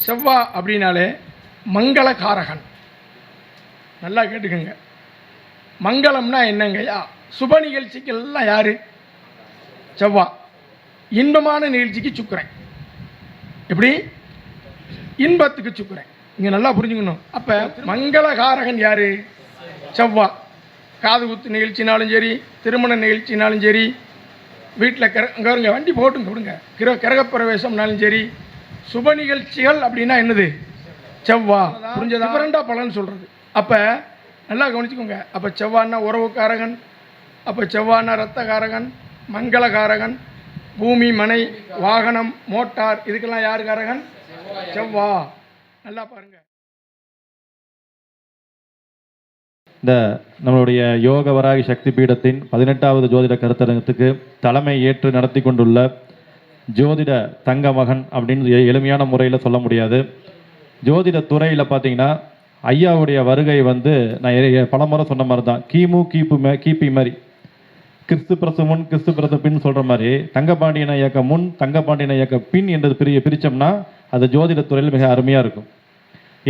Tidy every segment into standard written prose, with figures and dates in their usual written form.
செவ்வாய் அப்படின்னாலே மங்களகாரகன். நல்லா கேட்டுக்கோங்க. மங்களம்னா என்னங்கய்யா? சுப நிகழ்ச்சிக்கெல்லாம் யார்? செவ்வாய். இன்பமான நிகழ்ச்சிக்கு சுக்கிரன். எப்படி? இன்பத்துக்கு சுக்கிரன். இங்கே நல்லா புரிஞ்சுக்கணும். அப்போ மங்களகாரகன் யார்? செவ்வாய். காது குத்து நிகழ்ச்சினாலும் சரி, திருமண நிகழ்ச்சினாலும் சரி, வீட்டில் அங்கே வண்டி போட்டுங்க விடுங்க, கிரகப்பிரவேசம்னாலும் சரி, சுப நிகழ்ச்சிகள் அப்படின்னா என்னது? செவ்வாய். புரிஞ்சதா? டிஃபரெண்டாக பலன்னு சொல்கிறது. அப்போ நல்லா கவனிச்சுக்கோங்க. அப்போ செவ்வாய்னா உறவுக்காரகன், அப்போ செவ்வாய்னா ரத்தகாரகன், மங்களகாரகன், பூமி, மனை, வாகனம், மோட்டார், இதுக்கெல்லாம் யார் காரகன்? செவ்வாய். நல்லா பாருங்க. இந்த நம்மளுடைய யோக வராகி சக்தி பீடத்தின் 18வது ஜோதிட கருத்தரங்கத்துக்கு தலைமை ஏற்று நடத்தி கொண்டுள்ள ஜோதிட தங்க மகன் அப்படின்னு எளிமையான முறையில் சொல்ல முடியாது. ஜோதிட துறையில் பார்த்தீங்கன்னா ஐயாவுடைய வருகை வந்து நான் பலமுறை சொன்ன மாதிரி தான், கிபி மாதிரி கிறிஸ்து பிரசு முன் கிறிஸ்து பிரசு பின் சொல்கிற மாதிரி தங்கபாண்டியன இயக்க முன் தங்கபாண்டியன இயக்க பின் என்றது பிரித்தோம்னா அது ஜோதிட துறையில் மிக அருமையாக இருக்கும்.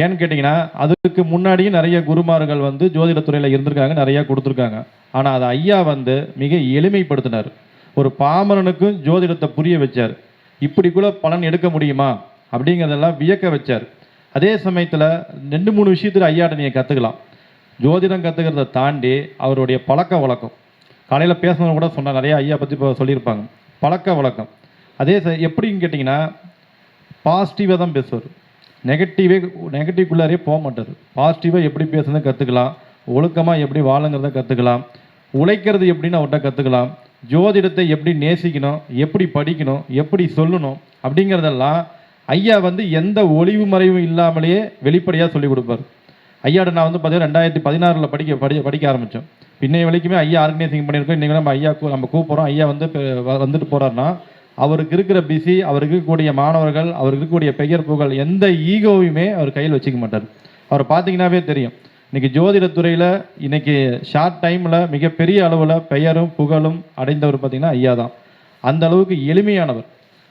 ஏன்னு கேட்டிங்கன்னா அதுக்கு முன்னாடியும் நிறைய குருமார்கள் வந்து ஜோதிடத்துறையில் இருந்திருக்காங்க, நிறையா கொடுத்துருக்காங்க. ஆனால் அதை ஐயா வந்து மிக எளிமைப்படுத்தினார். ஒரு பாமரனுக்கும் ஜோதிடத்தை புரிய வச்சார். இப்படி கூட பலன் எடுக்க முடியுமா அப்படிங்கிறதெல்லாம் வியக்க வச்சார். அதே சமயத்தில் 2-3 விஷயத்தில் ஐயாட்ட நீங்கள் கற்றுக்கலாம். ஜோதிடம் கற்றுக்கிறத தாண்டி அவருடைய பழக்க வழக்கம், காலையில் பேசணும் கூட சொன்னால் நிறையா ஐயா பற்றி இப்போ சொல்லியிருப்பாங்க. பழக்க வழக்கம் அதே எப்படின்னு கேட்டிங்கன்னா பாசிட்டிவாக தான் பேசுவார். நெகட்டிவ்குள்ளாரே போக மாட்டார். பாசிட்டிவாக எப்படி பேசுறதை கற்றுக்கலாம், ஒழுக்கமாக எப்படி வாழுங்கிறத கற்றுக்கலாம், உழைக்கிறது எப்படின்னு அவர்கிட்ட கற்றுக்கலாம், ஜோதிடத்தை எப்படி நேசிக்கணும், எப்படி படிக்கணும், எப்படி சொல்லணும் அப்படிங்கிறதெல்லாம் ஐயா வந்து எந்த ஒளிவு மறைவும் இல்லாமலேயே வெளிப்படையாக சொல்லிக் கொடுப்பார். ஐயாட்ட நான் வந்து பார்த்தீங்கன்னா 2016 படிக்க ஆரம்பித்தோம். பின்னைய வரைக்குமே ஐயா ஆர்கனைசிங் பண்ணியிருக்கோம். இன்றைக்கி நம்ம கூப்பிட்றோம். ஐயா வந்து வந்துட்டு போகிறாருன்னா அவருக்கு இருக்கிற பிஸி, அவருக்கு இருக்கக்கூடிய மாணவர்கள், அவருக்கு இருக்கக்கூடிய பெயர் புகழ், எந்த ஈகோவையுமே அவர் கையில் வச்சுக்க மாட்டார். அவரை பார்த்தீங்கன்னாவே தெரியும். இன்றைக்கி ஜோதிடத்துறையில் இன்றைக்கி ஷார்ட் டைமில் மிகப்பெரிய அளவில் பெயரும் புகழும் அடைந்தவர் பார்த்திங்கன்னா ஐயா தான். அந்த அளவுக்கு எளிமையானவர்.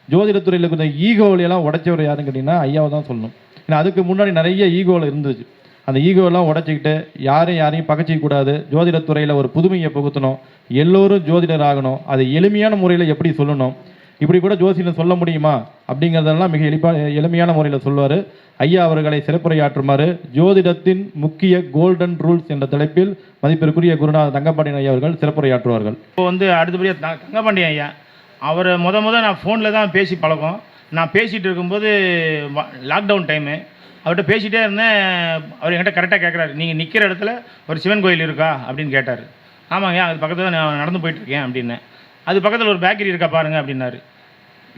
ஜோதிடத்துறையில் கொஞ்சம் ஈகோவிலையெல்லாம் உடைச்சவர் யாருன்னு கேட்டிங்கன்னா ஐயாவை தான் சொல்லணும். ஏன்னா அதுக்கு முன்னாடி நிறைய ஈகோவில் இருந்துச்சு. அந்த ஈகோவெல்லாம் உடைச்சிக்கிட்டு யாரையும் பகச்சிக்கூடாது, ஜோதிடத்துறையில் ஒரு புதுமையை புகுத்தணும், எல்லோரும் ஜோதிடர் ஆகணும், அதை எளிமையான முறையில் எப்படி சொல்லணும், இப்படி கூட ஜோசியம் சொல்ல முடியுமா அப்படிங்கிறதெல்லாம் மிக எளிமையான முறையில் சொல்லுவார். ஐயா அவர்களை சிறப்புரையாற்றுமாறு ஜோதிடத்தின் முக்கிய கோல்டன் ரூல்ஸ் என்ற தலைப்பில் மதிப்பிற்குரிய குருநாத தங்கபாண்டியன் ஐயா அவர்கள் சிறப்புரையாற்றுவார்கள். இப்போ வந்து அடுத்தபடியாக தங்கபாண்டியன் ஐயா அவரை நான் ஃபோனில் தான் பேசி பழக்கம். நான் பேசிகிட்டு இருக்கும்போது லாக்டவுன் டைமு அவர்கிட்ட பேசிகிட்டே இருந்தேன். அவர் என்கிட்ட கரெக்டாக கேட்குறாரு, நீங்கள் நிற்கிற இடத்துல ஒரு சிவன் கோயில் இருக்கா அப்படின்னு கேட்டார். ஆமாங்க, அது பக்கத்தில் நான் நடந்து போயிட்டுருக்கேன் அப்படின்னேன். அது பக்கத்தில் ஒரு பேக்கரி இருக்கா பாருங்கள் அப்படின்னாரு.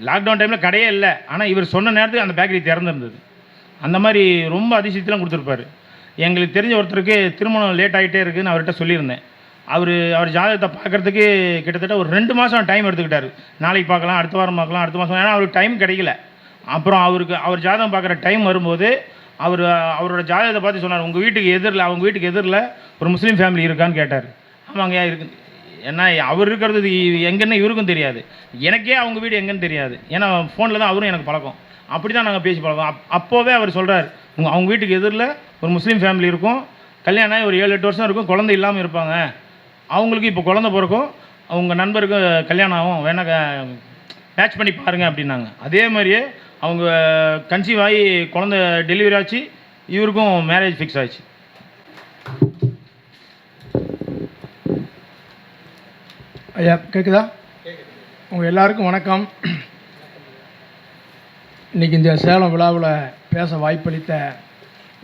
லாக்டவுன் டைமில் கடையே இல்லை, ஆனால் இவர் சொன்ன நேரத்துக்கு அந்த பேக்கரி திறந்துருந்தது. அந்த மாதிரி ரொம்ப அதிசயத்தெலாம் கொடுத்துருப்பாரு. எங்களுக்கு தெரிஞ்ச ஒருத்தருக்கு திருமணம் லேட் ஆகிட்டே இருக்குதுன்னு அவர்கிட்ட சொல்லியிருந்தேன். அவர் ஜாதகத்தை பார்க்குறதுக்கு கிட்டத்தட்ட ஒரு 2 மாதம் டைம் எடுத்துக்கிட்டார். நாளைக்கு பார்க்கலாம், அடுத்த வாரம் பார்க்கலாம், அடுத்த மாதம், ஏன்னா அவருக்கு டைம் கிடைக்கல. அப்புறம் அவர் ஜாதகம் பார்க்குற டைம் வரும்போது அவரோட ஜாதகத்தை பார்த்து சொன்னார், அவங்க வீட்டுக்கு எதிரில் ஒரு முஸ்லீம் ஃபேமிலி இருக்கான்னு கேட்டார். ஆமாங்க இருக்கு. ஏன்னா அவர் இருக்கிறது எங்கன்னு இவருக்கும் தெரியாது, எனக்கே அவங்க வீடு எங்கன்னு தெரியாது. ஏன்னா ஃபோனில் தான் அவரும் எனக்கு பழக்கம். அப்படி தான் நாங்கள் பேசி பழக்கம். அப்போவே அவர் சொல்கிறார், அவங்க வீட்டுக்கு எதிரில் ஒரு முஸ்லீம் ஃபேமிலி இருக்கும், கல்யாணம் ஆகி ஒரு 7-8 வருஷம் இருக்கும், குழந்தை இல்லாமல் இருப்பாங்க, அவங்களுக்கு இப்போ குழந்தை பிறக்கும், அவங்க நண்பருக்கு கல்யாணம் ஆகும், வேணா மேட்ச் பண்ணி பாருங்கள் அப்படின்னாங்க. அதே மாதிரியே அவங்க கன்சீவ் ஆகி குழந்தை டெலிவரி ஆச்சு, இவருக்கும் மேரேஜ் ஃபிக்ஸ் ஆச்சு. ஐயா கேட்குதா? உங்கள் எல்லாருக்கும் வணக்கம். இன்றைக்கி இந்த சேலம் விழாவில் பேச வாய்ப்பளித்த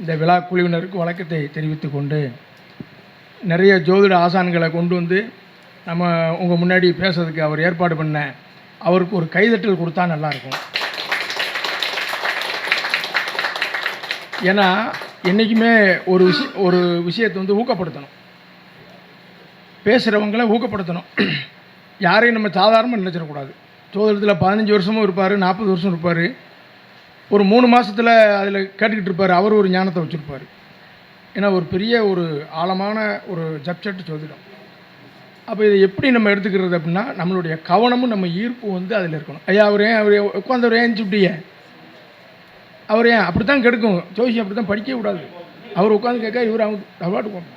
இந்த விழா குழுவினருக்கு வணக்கத்தை தெரிவித்து கொண்டு, நிறைய ஜோதிட ஆசான்களை கொண்டு வந்து நம்ம உங்கள் முன்னாடி பேசுறதுக்கு அவர் ஏற்பாடு பண்ண அவருக்கு ஒரு கைதட்டல் கொடுத்தா நல்லாயிருக்கும். ஏன்னா என்றைக்குமே ஒரு விஷயத்தை வந்து ஊக்கப்படுத்தணும், பேசுகிறவங்களை ஊக்கப்படுத்தணும். யாரையும் நம்ம சாதாரணமாக நினச்சிடக்கூடாது. ஜோதிடத்தில் 15 வருஷமும் இருப்பார், 40 வருஷம் இருப்பார், ஒரு 3 மாதத்தில் அதில் கேட்டுக்கிட்டு இருப்பார், அவர் ஒரு ஞானத்தை வச்சுருப்பார். ஏன்னா ஒரு பெரிய ஒரு ஆழமான ஒரு சப்ஜெக்ட் ஜோதிடம். அப்போ இதை எப்படி நம்ம எடுத்துக்கிறது அப்படின்னா, நம்மளுடைய கவனமும் நம்ம ஈர்ப்பு வந்து அதில் இருக்கணும். ஐயா அவர் உட்காந்தவர் ஏன் இப்படியே அவர் ஏன் அப்படி தான் கெடுக்கும், ஜோசியம் அப்படி தான் படிக்கவே கூடாது. அவர் உட்காந்து கேட்க இவர் அவங்க அவாட்டுக்கும்.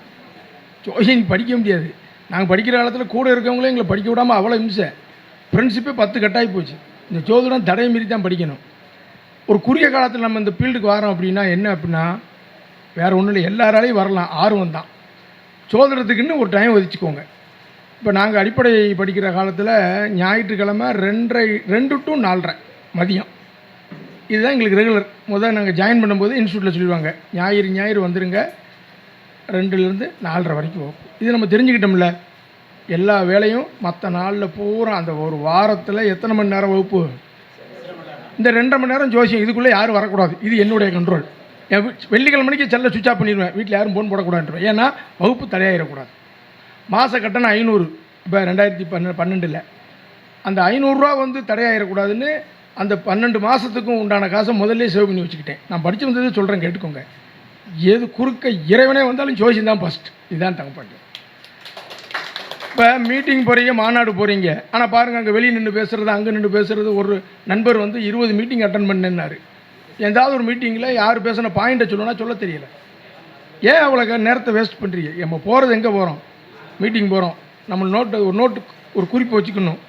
ஜோசியம் படிக்க முடியாது. நாங்கள் படிக்கிற காலத்தில் கூட இருக்கவங்களே எங்களை படிக்க விடாமல் அவ்வளோ இம்சை. ஃப்ரெண்ட்ஷிப்பே 10 கட்டாகி போச்சு. இந்த ஜோதிடம் தடையை மீறி தான் படிக்கணும். ஒரு குறுகிய காலத்தில் நம்ம இந்த ஃபீல்டுக்கு வரோம் அப்படின்னா என்ன அப்படின்னா வேறு ஒன்றும் இல்லை, எல்லாராலையும் வரலாம், ஆர்வம் தான். ஜோதிடத்துக்குன்னு ஒரு டைம் ஒதுச்சிக்கோங்க. இப்போ நாங்கள் அடிப்படை படிக்கிற காலத்தில் ஞாயிற்றுக்கிழமை 2 to 4:30 மதியம், இதுதான் எங்களுக்கு ரெகுலர். முதல் நாங்கள் ஜாயின் பண்ணும்போது இன்ஸ்டியூட்டில் சொல்லிடுவாங்க, ஞாயிறு வந்துடுங்க, 2லேருந்து 4:30 வரைக்கும் வகுப்பு. இது நம்ம தெரிஞ்சுக்கிட்டோம்ல. எல்லா வேலையும் மற்ற நாளில் பூரா அந்த ஒரு வாரத்தில் எத்தனை மணி நேரம் வகுப்பு? இந்த 2.5 மணி நேரம் ஜோசியம். இதுக்குள்ளே யாரும் வரக்கூடாது, இது என்னுடைய கண்ட்ரோல். என் வெள்ளிக்கிழமை மணிக்கு செல்ல சுவிட்ச் ஆஃப் பண்ணிடுவேன், வீட்டில் யாரும் ஃபோன் போடக்கூடாதுன்றேன். ஏன்னா வகுப்பு தடையாயிடக்கூடாது. மாத கட்டணம் 500. இப்போ 2012 அந்த 500 ரூபா வந்து தடையாயிடக்கூடாதுன்னு அந்த 12 மாதத்துக்கும் உண்டான காசை முதல்ல சேவ் பண்ணி வச்சுக்கிட்டேன். நான் படித்து வந்தது சொல்கிறேன், கேட்டுக்கோங்க. எது குறுக்க இறைவனே வந்தாலும் ஜோசியம் தான் ஃபஸ்ட். இதுதான் தங்கப்பாட்டு. இப்போ மீட்டிங் போகிறீங்க, மாநாடு போகிறீங்க, ஆனால் பாருங்கள் அங்கே வெளியே நின்று பேசுகிறது, அங்கே நின்று பேசுகிறது. ஒரு நண்பர் வந்து 20 மீட்டிங் அட்டன் பண்ணேன்னாரு. ஏதாவது ஒரு மீட்டிங்கில் யார் பேசின பாயிண்ட்டை சொல்லணும்னா சொல்ல தெரியல. ஏன் அவ்வளோ நேரத்தை வேஸ்ட் பண்ணுறீங்க? நம்ம போகிறது எங்கே போகிறோம்? மீட்டிங் போகிறோம். நம்ம ஒரு குறிப்பு வச்சுக்கணும்,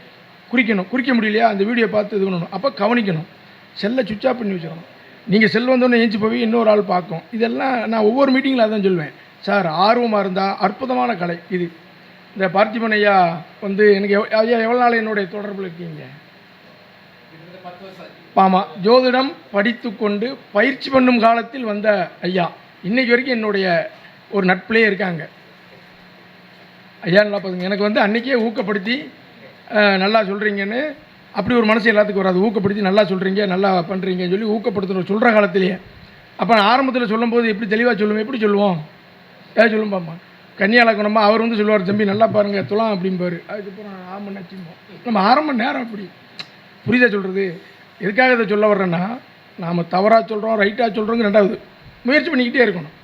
குறிக்க முடியலையா அந்த வீடியோ பார்த்து இது பண்ணணும். அப்போ கவனிக்கணும். செல்லை சுவிட்ச் ஆஃப் பண்ணி வச்சுக்கணும். நீங்கள் செல் வந்தோடனே ஏஞ்சி போய் இன்னொரு ஆள் பார்க்கும். இதெல்லாம் நான் ஒவ்வொரு மீட்டிங்கில் அதான் சொல்லுவேன். சார் ஆர்வமாக இருந்தால் அற்புதமான கலை இது. இந்த பார்த்திபன் ஐயா வந்து எனக்கு ஐயா எவ்வளோ நாள் என்னுடைய தொடர்பில் இருக்கீங்க? ஆமாம், ஜோதிடம் படித்து கொண்டு பயிற்சி பண்ணும் காலத்தில் வந்த ஐயா இன்றைக்கு வரைக்கும் என்னுடைய ஒரு நட்பிலே இருக்காங்க. ஐயா நல்லா பார்த்துங்க. எனக்கு வந்து அன்றைக்கே ஊக்கப்படுத்தி நல்லா சொல்கிறீங்கன்னு அப்படி ஒரு மனசு எல்லாத்துக்கும் வராது. ஊக்கப்படுத்தி நல்லா சொல்கிறீங்க, நல்லா பண்ணுறீங்கன்னு சொல்லி ஊக்கப்படுத்தணும் சொல்கிற காலத்திலேயே. அப்போ நான் ஆரம்பத்தில் சொல்லும்போது எப்படி தெளிவாக சொல்லுவேன், எப்படி சொல்லுவோம்? சொல்லும் பாம்மா கன்னியாலக்கணமா அவர் வந்து சொல்லுவார், தம்பி நல்லா பாருங்கள் துலாம் அப்படிம்பாரு. அதுக்கப்புறம் ஆமாம் நச்சும்போம். நம்ம ஆரம்ப நேரம் அப்படி புரியுதா சொல்கிறது? எதுக்காக இதை சொல்ல வர்றேன்னா, நாம் தவறாக சொல்கிறோம் ரைட்டாக சொல்கிறோங்க. 2வது முயற்சி பண்ணிக்கிட்டே இருக்கணும்.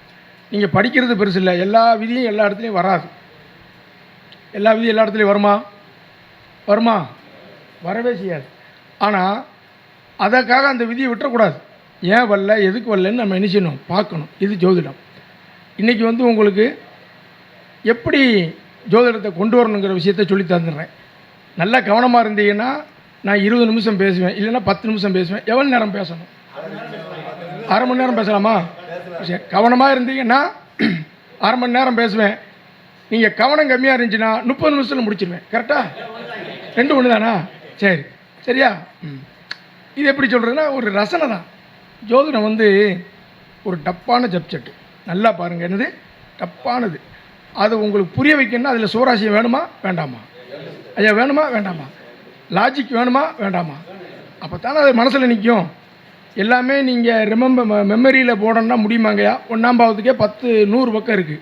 நீங்கள் படிக்கிறது பெருசு இல்லை, எல்லா விதியும் எல்லா இடத்துலையும் வராது. எல்லா விதியும் எல்லா இடத்துலையும் வருமா? வரவே செய்யாது. ஆனால் அதற்காக அந்த விதியை விட்டுறக்கூடாது. ஏன் வரல, எதுக்கு வரலன்னு நம்ம என்ன செய்யணும், பார்க்கணும். இது ஜோதிடம். இன்றைக்கி வந்து உங்களுக்கு எப்படி ஜோதிடத்தை கொண்டு வரணுங்கிற விஷயத்தை சொல்லி தந்துடுறேன். நல்லா கவனமாக இருந்தீங்கன்னா நான் 20 நிமிஷம் பேசுவேன், இல்லைன்னா 10 நிமிஷம் பேசுவேன். எவ்வளோ நேரம் பேசணும்? அரை மணி நேரம் பேசலாமா? சரி, கவனமாக இருந்தீங்கன்னா அரை மணி நேரம் பேசுவேன். நீங்கள் கவனம் கம்மியாக இருந்துச்சுன்னா 30 நிமிஷத்தில் முடிச்சிடுவேன். கரெக்டாக? 2 ஒன்று தானா? சரி, சரியா? இது எப்படி சொல்கிறதுன்னா ஒரு ரசனை தான். ஜோதிடம் வந்து ஒரு டப்பான சப்ஜெக்ட். நல்லா பாருங்கள், என்னது டப்பானது. அது உங்களுக்கு புரிய வைக்கணும்னா அதில் சுவராசியம் வேணுமா வேண்டாமா? ஐயா வேணுமா வேண்டாமா? லாஜிக் வேணுமா வேண்டாமா? அப்போ தானே அது மனசில் நிற்கும். எல்லாமே நீங்கள் மெமரியில் போடணும்னா முடியுமாங்கய்யா? 1ஆம் பாவத்துக்கே 100 பக்கம் இருக்குது,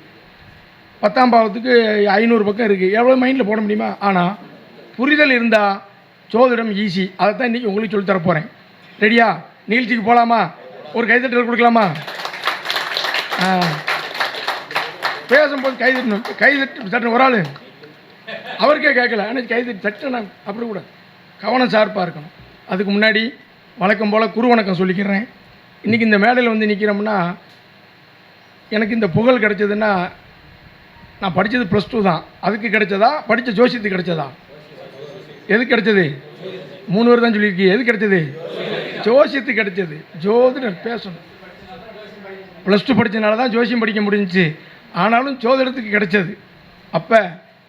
10ஆம் பாவத்துக்கு 500 பக்கம் இருக்குது. எவ்வளோ மைண்டில் போட முடியுமா? ஆனால் புரிதல் இருந்தால் ஜோதிடம் ஈஸி. அதை தான் இன்றைக்கி உங்களுக்கு சொல்லித்தர போகிறேன். ரெடியா? நிகழ்ச்சிக்கு போகலாமா? ஒரு கைதட்டல் கொடுக்கலாமா? பேசும்போது கைதட்டு ஒரு ஆள் அவருக்கே கேட்கல, ஆனால் கைதட்டி தட்டுனா அப்படி கூட கவனம் ஷார்ப்பாக இருக்கணும். அதுக்கு முன்னாடி வழக்கம் போல் குரு வணக்கம் சொல்லிக்கிறேன். இன்றைக்கி இந்த மேடையில் வந்து நிற்கிறோம்னா எனக்கு இந்த புகழ் கிடைச்சதுன்னா நான் படித்தது +2 தான். அதுக்கு கிடைச்சதா, படித்த ஜோசியத்துக்கு கிடைச்சதா? எது கிடைச்சது? 3 பேர் தான் சொல்லியிருக்கீங்க. எது கிடைச்சது? ஜோசியத்துக்கு கிடைச்சது. ஜோதிடர் பேசணும். +2 படித்தனால தான் ஜோசியம் படிக்க முடிஞ்சிச்சு. ஆனாலும் ஜோதிடத்துக்கு கிடைச்சது. அப்போ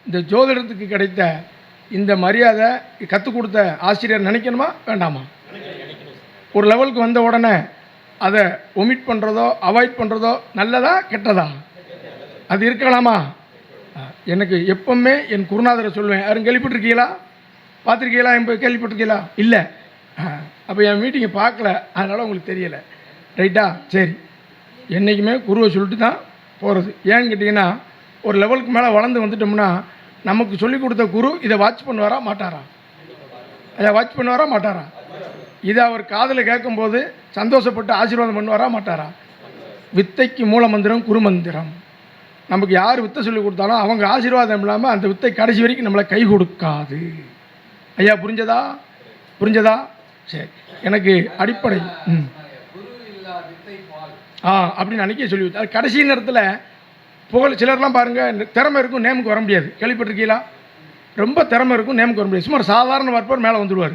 இந்த ஜோதிடத்துக்கு கிடைத்த இந்த மரியாதை கற்றுக் கொடுத்த ஆசிரியர் நினைக்கணுமா வேண்டாமா? ஒரு லெவலுக்கு வந்த உடனே அதை ஒமிட் பண்ணுறதோ அவாய்ட் பண்ணுறதோ நல்லதா கெட்டதா? அது இருக்கலாமா? எனக்கு எப்பவுமே என் குருநாதரை சொல்லுவேன். யாரும் கேள்விப்பட்டிருக்கீங்களா, பார்த்துருக்கீங்களா, கேள்விப்பட்டிருக்கீங்களா? இல்லை. அப்போ என் மீட்டிங்கை பார்க்கல, அதனால் உங்களுக்கு தெரியலை. ரைட்டா? சரி, என்றைக்குமே குருவை சொல்லிட்டு தான் போகிறது. ஏன்னு கேட்டிங்கன்னா ஒரு லெவலுக்கு மேலே வளர்ந்து வந்துட்டோம்னா நமக்கு சொல்லிக் கொடுத்த குரு இதை வாட்ச் பண்ணுவாரா மாட்டாரா? அதை வாட்ச் பண்ணுவாரா மாட்டாரா? இதை அவர் காதில் கேட்கும்போது சந்தோஷப்பட்டு ஆசீர்வாதம் பண்ணுவாரா மாட்டாரா? வித்தைக்கு மூல மந்திரம் குரு மந்திரம். நமக்கு யார் வித்தை சொல்லி கொடுத்தாலும் அவங்க ஆசீர்வாதம் இல்லாமல் அந்த வித்தை கடைசி வரைக்கும் நம்மளை கை கொடுக்காது. ஐயா புரிஞ்சதா? சரி, எனக்கு அடிப்படை அப்படின்னு அன்றைக்கே சொல்லி வச்சு அது கடைசி நேரத்தில் புகழ் சிலர்லாம் பாருங்கள் திறமை இருக்கும் நேமுக்கு வர முடியாது. கேள்விப்பட்டிருக்கீங்களா? ரொம்ப திறமை இருக்கும் நேமுக்கு வர முடியாது. சும்மா சாதாரண வரப்போர் மேலே வந்துடுவார்.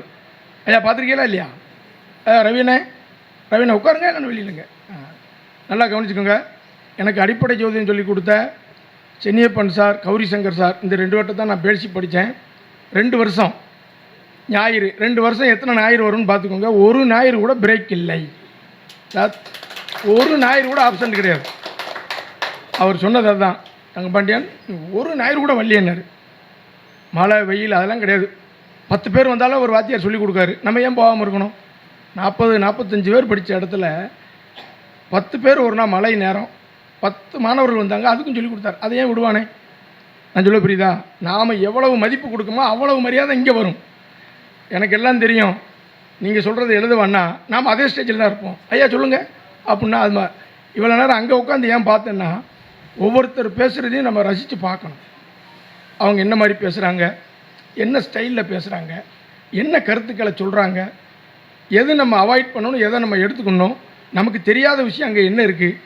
ஐயா பார்த்துருக்கீங்களா இல்லையா? ரவீனே உட்காருங்க, நான் வெளியிலங்க. நல்லா கவனிச்சுக்கோங்க. எனக்கு அடிப்படை ஜோதிடம் சொல்லி கொடுத்த சென்னியப்பன் சார், கௌரி சங்கர் சார், இந்த 2 வட்டம் தான் நான் பேசி படித்தேன். 2 வருஷம் ஞாயிறு, 2 வருஷம் எத்தனை ஞாயிறு வரும்னு பார்த்துக்கோங்க. ஒரு ஞாயிறு கூட பிரேக் இல்லை சார், ஒரு ஞாயிறு கூட ஆப்சண்ட் கிடையாது. அவர் சொன்னது அதுதான், தங்கபாண்டியன் ஒரு ஞாயிறு கூட வரலையேன்னாரு. மழை வெயில் அதெல்லாம் கிடையாது. 10 பேர் வந்தாலும் ஒரு வாத்தியார் சொல்லி கொடுக்காரு. நம்ம ஏன் போகாமல் இருக்கணும்? 40-45 பேர் படித்த இடத்துல 10 பேர் ஒரு நாள் மழை நேரம் 10 மாணவர்கள் வந்தாங்க, அதுக்கும் சொல்லி கொடுத்தார். அதை ஏன் விடுவானே? நான் சொல்ல புரியுதா? நாம் எவ்வளவு மதிப்பு கொடுக்குமோ அவ்வளவு மரியாதை இங்கே வரும். எனக்கு எல்லாம் தெரியும், நீங்கள் சொல்கிறது எழுதுவான்னா நாம் அதே ஸ்டேஜில் தான் இருப்போம். ஐயா சொல்லுங்கள் அப்படின்னா அது இவ்வளோ நேரம் அங்கே உட்காந்து ஏன் பார்த்தேன்னா, ஒவ்வொருத்தர் பேசுகிறதையும் நம்ம ரசித்து பார்க்கணும். அவங்க என்ன மாதிரி பேசுகிறாங்க, என்ன ஸ்டைலில் பேசுகிறாங்க, என்ன கருத்துக்களை சொல்கிறாங்க, எது நம்ம அவாய்ட் பண்ணணும், எதை நம்ம எடுத்துக்கணும், நமக்கு தெரியாத விஷயம் அங்கே என்ன இருக்குது,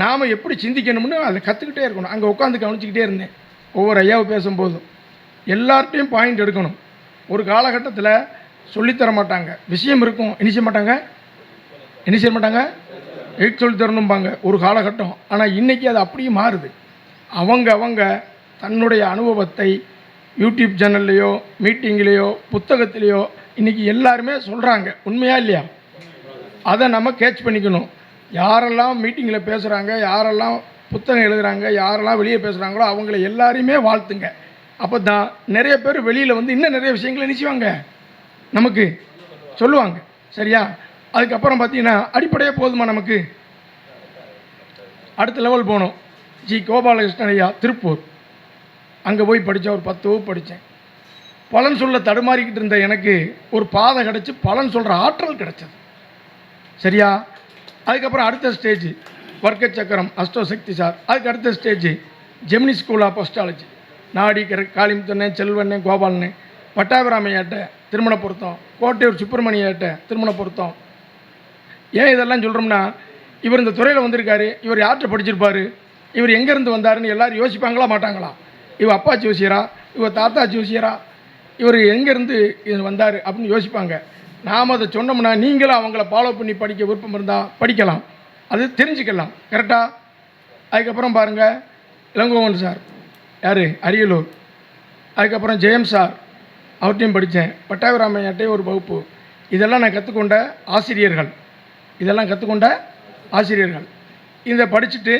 நாம் எப்படி சிந்திக்கணும்னு அதை கற்றுக்கிட்டே இருக்கணும். அங்கே உட்காந்து கவனிச்சிக்கிட்டே இருந்தேன். ஒவ்வொரு ஐயாவை பேசும்போதும் எல்லார்ட்டையும் பாயிண்ட் எடுக்கணும். ஒரு காலகட்டத்தில் சொல்லித்தர மாட்டாங்க, விஷயம் இருக்கும், என்ன செய்ய மாட்டாங்க, எழுத்து சொல்லி தரணும்பாங்க ஒரு காலகட்டம். ஆனால் இன்றைக்கி அது அப்படியே மாறுது. அவங்க தன்னுடைய அனுபவத்தை யூடியூப் சேனல்லையோ மீட்டிங்லேயோ புத்தகத்திலேயோ இன்றைக்கி எல்லாருமே சொல்கிறாங்க. உண்மையா இல்லையா? அதை நம்ம கேட்ச் பண்ணிக்கணும். யாரெல்லாம் மீட்டிங்கில் பேசுகிறாங்க, யாரெல்லாம் புத்தகம் எழுதுகிறாங்க, யாரெல்லாம் வெளியே பேசுகிறாங்களோ அவங்கள எல்லாரையுமே வாழ்த்துங்க. அப்போ தான் நிறைய பேர் வெளியில் வந்து இன்னும் நிறைய விஷயங்களை நினைச்சுவாங்க, நமக்கு சொல்லுவாங்க. சரியா? அதுக்கப்புறம் பார்த்தீங்கன்னா அடிப்படையே போதுமா நமக்கு? அடுத்த லெவல் போனோம். ஜி கோபாலகிருஷ்ணன் ஐயா, திருப்பூர். அங்கே போய் படித்தேன், ஒரு 10 வகுப்பு படித்தேன். பலன் சொல்ல தடுமாறிக்கிட்டு இருந்த எனக்கு ஒரு பாதை கிடச்சி பலன் சொல்கிற ஆற்றல் கிடச்சது. சரியா? அதுக்கப்புறம் அடுத்த ஸ்டேஜ் வர்க்க சக்கரம் அஷ்டோசக்தி சார். அதுக்கு அடுத்த stage Gemini school of astrology. நாடி காளிமுத்தண்ணே, செல்வண்ணே, கோபாலண்ணே, பட்டாபிராமையாட்ட திருமண பொருத்தம், கோட்டையூர் சுப்பிரமணியாட்ட திருமண பொருத்தம். ஏன் இதெல்லாம் சொல்கிறோம்னா, இவர் இந்த துறையில் வந்திருக்காரு, இவர் யார்கிட்ட படிச்சிருப்பார், இவர் எங்கேருந்து வந்தாருன்னு எல்லோரும் யோசிப்பாங்களா மாட்டாங்களா? இவர் அப்பா ஜோசியரா, இவர் தாத்தா ஜோசியரா, இவர் எங்கேருந்து இது வந்தார் அப்படின்னு யோசிப்பாங்க. நாம் அதை சொன்னோம்னா நீங்களும் அவங்கள ஃபாலோ பண்ணி படிக்க விருப்பம் இருந்தால் படிக்கலாம், அது தெரிஞ்சுக்கலாம். கரெக்டாக? அதுக்கப்புறம் பாருங்கள், இளங்கோவன் சார், யார், அரியலூர். அதுக்கப்புறம் ஜெயம் சார், அவர்கிட்டையும் படித்தேன். பட்டாபிராமையாட்டையும் ஒரு வகுப்பு. இதெல்லாம் நான் கற்றுக்கொண்ட ஆசிரியர்கள். இதை படிச்சுட்டு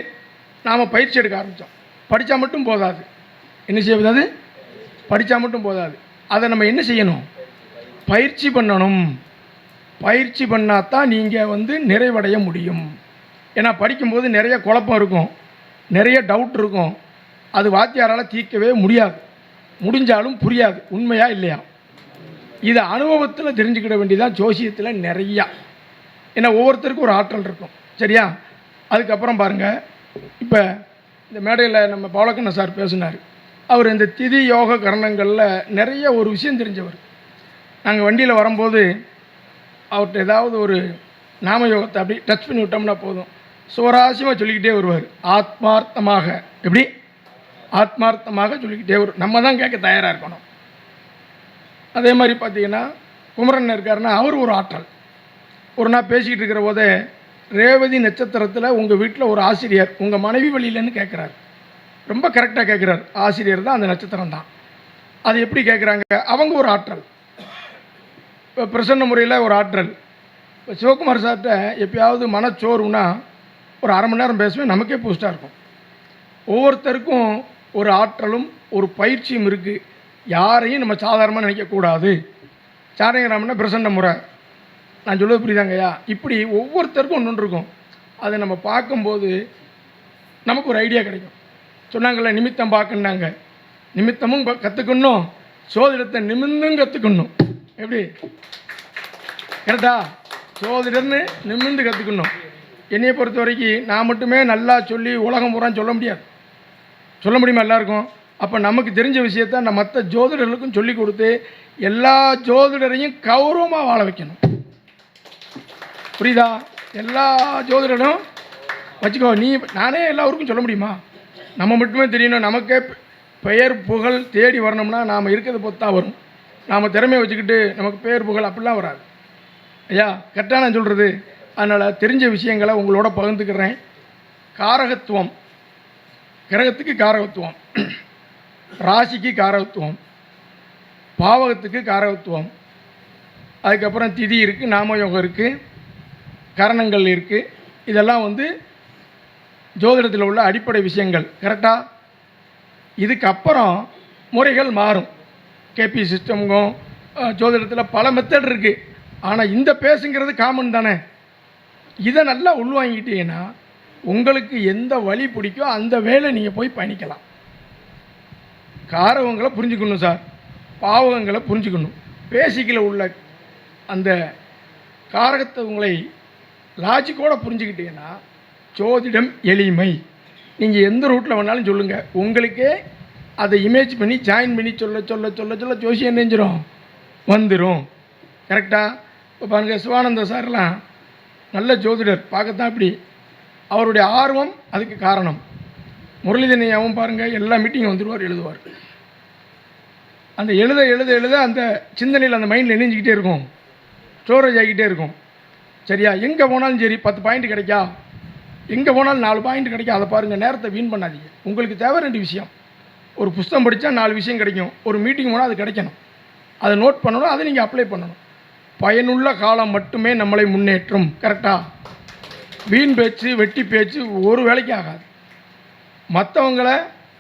நாம் பயிற்சி எடுக்க ஆரம்பித்தோம். படித்தா மட்டும் போதாது. என்ன செய்வது? படித்தா மட்டும் போதாது. அதை நம்ம என்ன செய்யணும்? பயிற்சி பண்ணணும். பயிற்சி பண்ணால் தான் நீங்கள் வந்து நிறைவடைய முடியும். ஏன்னா படிக்கும்போது நிறைய குழப்பம் இருக்கும், நிறைய டவுட் இருக்கும். அது வாத்தியாரால் தீர்க்கவே முடியாது, முடிஞ்சாலும் புரியாது. உண்மையா இல்லையா? இதை அனுபவத்தில் தெரிஞ்சுக்கிட வேண்டியதான் ஜோசியத்தில் நிறையா. ஏன்னா ஒவ்வொருத்தருக்கும் ஒரு ஆற்றல் இருக்கும். சரியா? அதுக்கப்புறம் பாருங்கள், இப்போ இந்த மேடையில் நம்ம பவளக்கண்ணன் சார் பேசினார். அவர் இந்த திதி யோக கரணங்களில் நிறைய ஒரு விஷயம் தெரிஞ்சவர். நாங்கள் வண்டியில் வரும்போது அவர்கிட்ட ஏதாவது ஒரு நாம யோகத்தை அப்படி டச் பண்ணி விட்டோம்னா போதும், சுவராசியமாக சொல்லிக்கிட்டே வருவார். ஆத்மார்த்தமாக, எப்படி ஆத்மார்த்தமாக சொல்லிக்கிட்டே வரும். நம்ம தான் கேட்க தயாராக இருக்கணும். அதே மாதிரி பார்த்தீங்கன்னா குமரன் இருக்காருன்னா அவர் ஒரு ஆற்றல். ஒரு நாள் பேசிக்கிட்டு இருக்கிற போதே ரேவதி நட்சத்திரத்தில் உங்கள் வீட்டில் ஒரு ஆசிரியர் உங்கள் மனைவி வழியிலன்னு கேட்குறாரு. ரொம்ப கரெக்டாக கேட்குறாரு. ஆசிரியர் தான் அந்த நட்சத்திரம் தான். அது எப்படி கேட்குறாங்க? அவங்க ஒரு ஆற்றல். இப்போ பிரசன்ன முறையில் ஒரு ஆற்றல். இப்போ சிவகுமார் சார்கிட்ட எப்பயாவது மனச்சோர்வுனா ஒரு அரை மணி நேரம் பேசுவேன், நமக்கே பூஸ்டாக இருக்கும். ஒவ்வொருத்தருக்கும் ஒரு ஆற்றலும் ஒரு பயிற்சியும் இருக்குது. யாரையும் நம்ம சாதாரணமாக நினைக்கக்கூடாது. சாரங்கராமன்னா பிரசன்ன முறை, நான் சொல்லுவது புரியுதாங்கய்யா? இப்படி ஒவ்வொருத்தருக்கும் ஒன்று இருக்கும். அதை நம்ம பார்க்கும்போது நமக்கு ஒரு ஐடியா கிடைக்கும். சொன்னாங்கள்ல, நிமித்தம் பார்க்கணுன்னாங்க. நிமித்தமும் கற்றுக்கணும், சோதிடத்தை நிமிந்தும் கற்றுக்கணும். எப்படி? கரெக்டா? சோதிடர்னு நிமிந்து கற்றுக்கணும். என்னையை பொறுத்த வரைக்கும் நான் மட்டுமே நல்லா சொல்லி உலகம் பூரா சொல்ல முடியாது. சொல்ல முடியுமா எல்லாருக்கும்? அப்போ நமக்கு தெரிஞ்ச விஷயத்த நம்ம மற்ற ஜோதிடர்களுக்கும் சொல்லி கொடுத்து எல்லா ஜோதிடரையும் கௌரவமாக வாழ வைக்கணும். புரியுதா? எல்லா ஜோதிடரும் வச்சுக்கோ. நீ நானே எல்லாருக்கும் சொல்ல முடியுமா? நம்ம மட்டுமே தெரியணும். நமக்கே பெயர் புகழ் தேடி வரணும்னா நாம் இருக்கிறத பொறுத்து தான் வரும். நாம் திறமையை வச்சுக்கிட்டு நமக்கு பெயர் புகழ் அப்படிலாம் வராது. ஐயா கரெக்டாக நான் சொல்கிறது. அதனால் தெரிஞ்ச விஷயங்களை உங்களோட பகிர்ந்துக்கிறேன். காரகத்துவம், கிரகத்துக்கு காரகத்துவம், ராசிக்கு காரகத்துவம், பாவகத்துக்கு காரகத்துவம், அதுக்கப்புறம் திதி இருக்குது, நாமயோகம் இருக்குது, கரணங்கள் இருக்குது. இதெல்லாம் வந்து ஜோதிடத்தில் உள்ள அடிப்படை விஷயங்கள். கரெக்டாக இதுக்கப்புறம் முறைகள் மாறும். கேபி சிஸ்டமும் ஜோதிடத்தில் பல மெத்தட் இருக்குது. ஆனால் இந்த பேசுங்கிறது காமன் தானே. இதை நல்லா உள்வாங்கிட்டீங்கன்னா உங்களுக்கு எந்த வழி பிடிக்கோ அந்த வேலை நீங்கள் போய் பண்ணிக்கலாம். காரகங்களை புரிஞ்சுக்கணும் சார், பாவகங்களை புரிஞ்சுக்கணும். பேசிக்கில் உள்ள அந்த காரகத்தை உங்களை லாஜிக்கோடு புரிஞ்சுக்கிட்டீங்கன்னா ஜோதிடம் எளிமை. நீங்கள் எந்த ரூட்டில் வேணாலும் சொல்லுங்கள், உங்களுக்கே அதை இமேஜ் பண்ணி ஜாயின் பண்ணி சொல்ல சொல்ல சொல்ல சொல்ல ஜோசியம் நெஞ்சிரும் வந்துடும். கரெக்டாக இப்போ பாருங்கள், சிவானந்த சார்லாம் நல்ல ஜோதிடர் பார்க்கத்தான். இப்படி அவருடைய ஆர்வம் அதுக்கு காரணம். முரளிதனையாவும் பாருங்கள், எல்லா மீட்டிங்கும் வந்துடுவார், எழுதுவார். அந்த எழுத எழுத எழுத அந்த சிந்தனையில் அந்த மைண்டில் இணைஞ்சிக்கிட்டே இருக்கும், ஸ்டோரேஜ் ஆகிக்கிட்டே இருக்கும். சரியா? எங்கே போனாலும் சரி 10 பாயிண்ட் கிடைக்கா, எங்கே போனாலும் 4 பாயிண்ட் கிடைக்கும். அதை பாருங்கள், நேரத்தை வீண் பண்ணாதீங்க. உங்களுக்கு தேவை 2 விஷயம். ஒரு புஸ்தகம் படித்தா 4 விஷயம் கிடைக்கும். ஒரு மீட்டிங் போனால் அது கிடைக்கணும், அதை நோட் பண்ணணும், அதை நீங்கள் அப்ளை பண்ணணும். பயனுள்ள காலம் மட்டுமே நம்மளை முன்னேற்றும். கரெக்டாக? வீண் பேச்சு வெட்டி பேச்சு ஒரு வேலைக்கு ஆகாது. மற்றவங்களை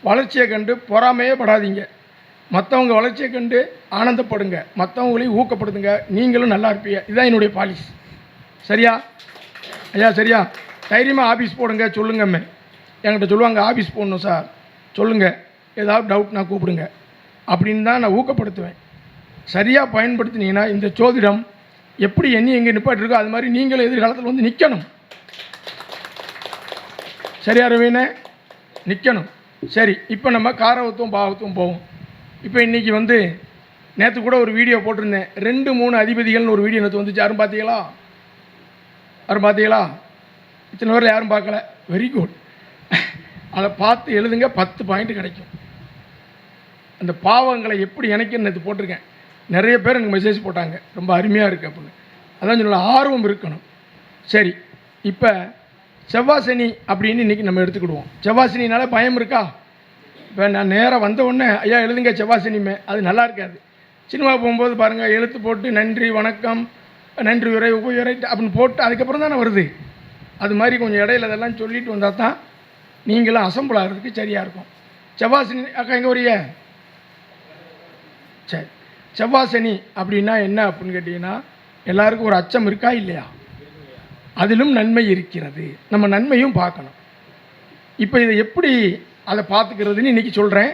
வளர்ச்சியை கண்டு பொறாமையே படாதீங்க. மற்றவங்க வளர்ச்சியை கண்டு ஆனந்தப்படுங்க, மற்றவங்களையும் ஊக்கப்படுத்துங்க, நீங்களும் நல்லா இருப்பீங்க. இதுதான் என்னுடைய பாலிசி. சரியா ஐயா? சரியா? தைரியமாக ஆஃபீஸ் போடுங்க, சொல்லுங்கம்மே. என்கிட்ட சொல்லுவாங்க, ஆஃபீஸ் போடணும் சார், சொல்லுங்கள், ஏதாவது டவுட்னா கூப்பிடுங்க அப்படின்னு தான் நான் ஊக்கப்படுத்துவேன். சரியாக பயன்படுத்தினீங்கன்னா இந்த ஜோதிடம் எப்படி எங்கே நிப்பாட்டிருக்கோ அது மாதிரி நீங்களும் எதிர்காலத்தில் வந்து நிற்கணும். சரியா ரவீனே? நிற்கணும். சரி, இப்போ நம்ம காரகத்துவம் பாவத்துவம் போவோம். இப்போ இன்றைக்கி வந்து நேற்று கூட ஒரு வீடியோ போட்டிருந்தேன், 2, 3 அதிபதிகள்னு ஒரு வீடியோ நேற்று வந்துச்சு. யாரும் பார்த்தீங்களா? யாரும் பார்த்தீங்களா? இத்தனை பேரில் யாரும் பார்க்கல. Very good. அதை பார்த்து எழுதுங்க, 10 பாயிண்ட் கிடைக்கும். அந்த பாவங்களை எப்படி இணைக்கன்னு நேற்று போட்டிருக்கேன். நிறைய பேர் எனக்கு மெசேஜ் போட்டாங்க, ரொம்ப அருமையாக இருக்குது அப்படின்னு. அதான் சொல்ல ஆர்வம் இருக்கணும். சரி, இப்போ செவ்வாய் சனி அப்படின்னு இன்றைக்கி நம்ம எடுத்துக்கிடுவோம். செவ்வாய் சனினால பயம் இருக்கா? இப்போ நான் நேராக வந்த உடனே ஐயா எழுதுங்க செவ்வாய் சனிமே, அது நல்லா இருக்காது. சினிமா போகும்போது பாருங்கள், எழுத்து போட்டு நன்றி வணக்கம் நன்றி உரை உபயுரை அப்படின்னு போட்டு அதுக்கப்புறம் தானே வருது. அது மாதிரி கொஞ்சம் இடையில அதெல்லாம் சொல்லிட்டு வந்தால் தான் நீங்களும் அசம்பிள் ஆகிறதுக்கு சரியாக இருக்கும். செவ்வாய் சனி அக்கா எங்கே வரிய? சரி, செவ்வாய் சனி அப்படின்னா என்ன அப்படின்னு கேட்டிங்கன்னா, எல்லாருக்கும் ஒரு அச்சம் இருக்கா இல்லையா? அதிலும் நன்மை இருக்கிறது, நம்ம நன்மையும் பார்க்கணும். இப்போ இதை எப்படி அதை பார்த்துக்கிறதுன்னு இன்றைக்கி சொல்கிறேன்,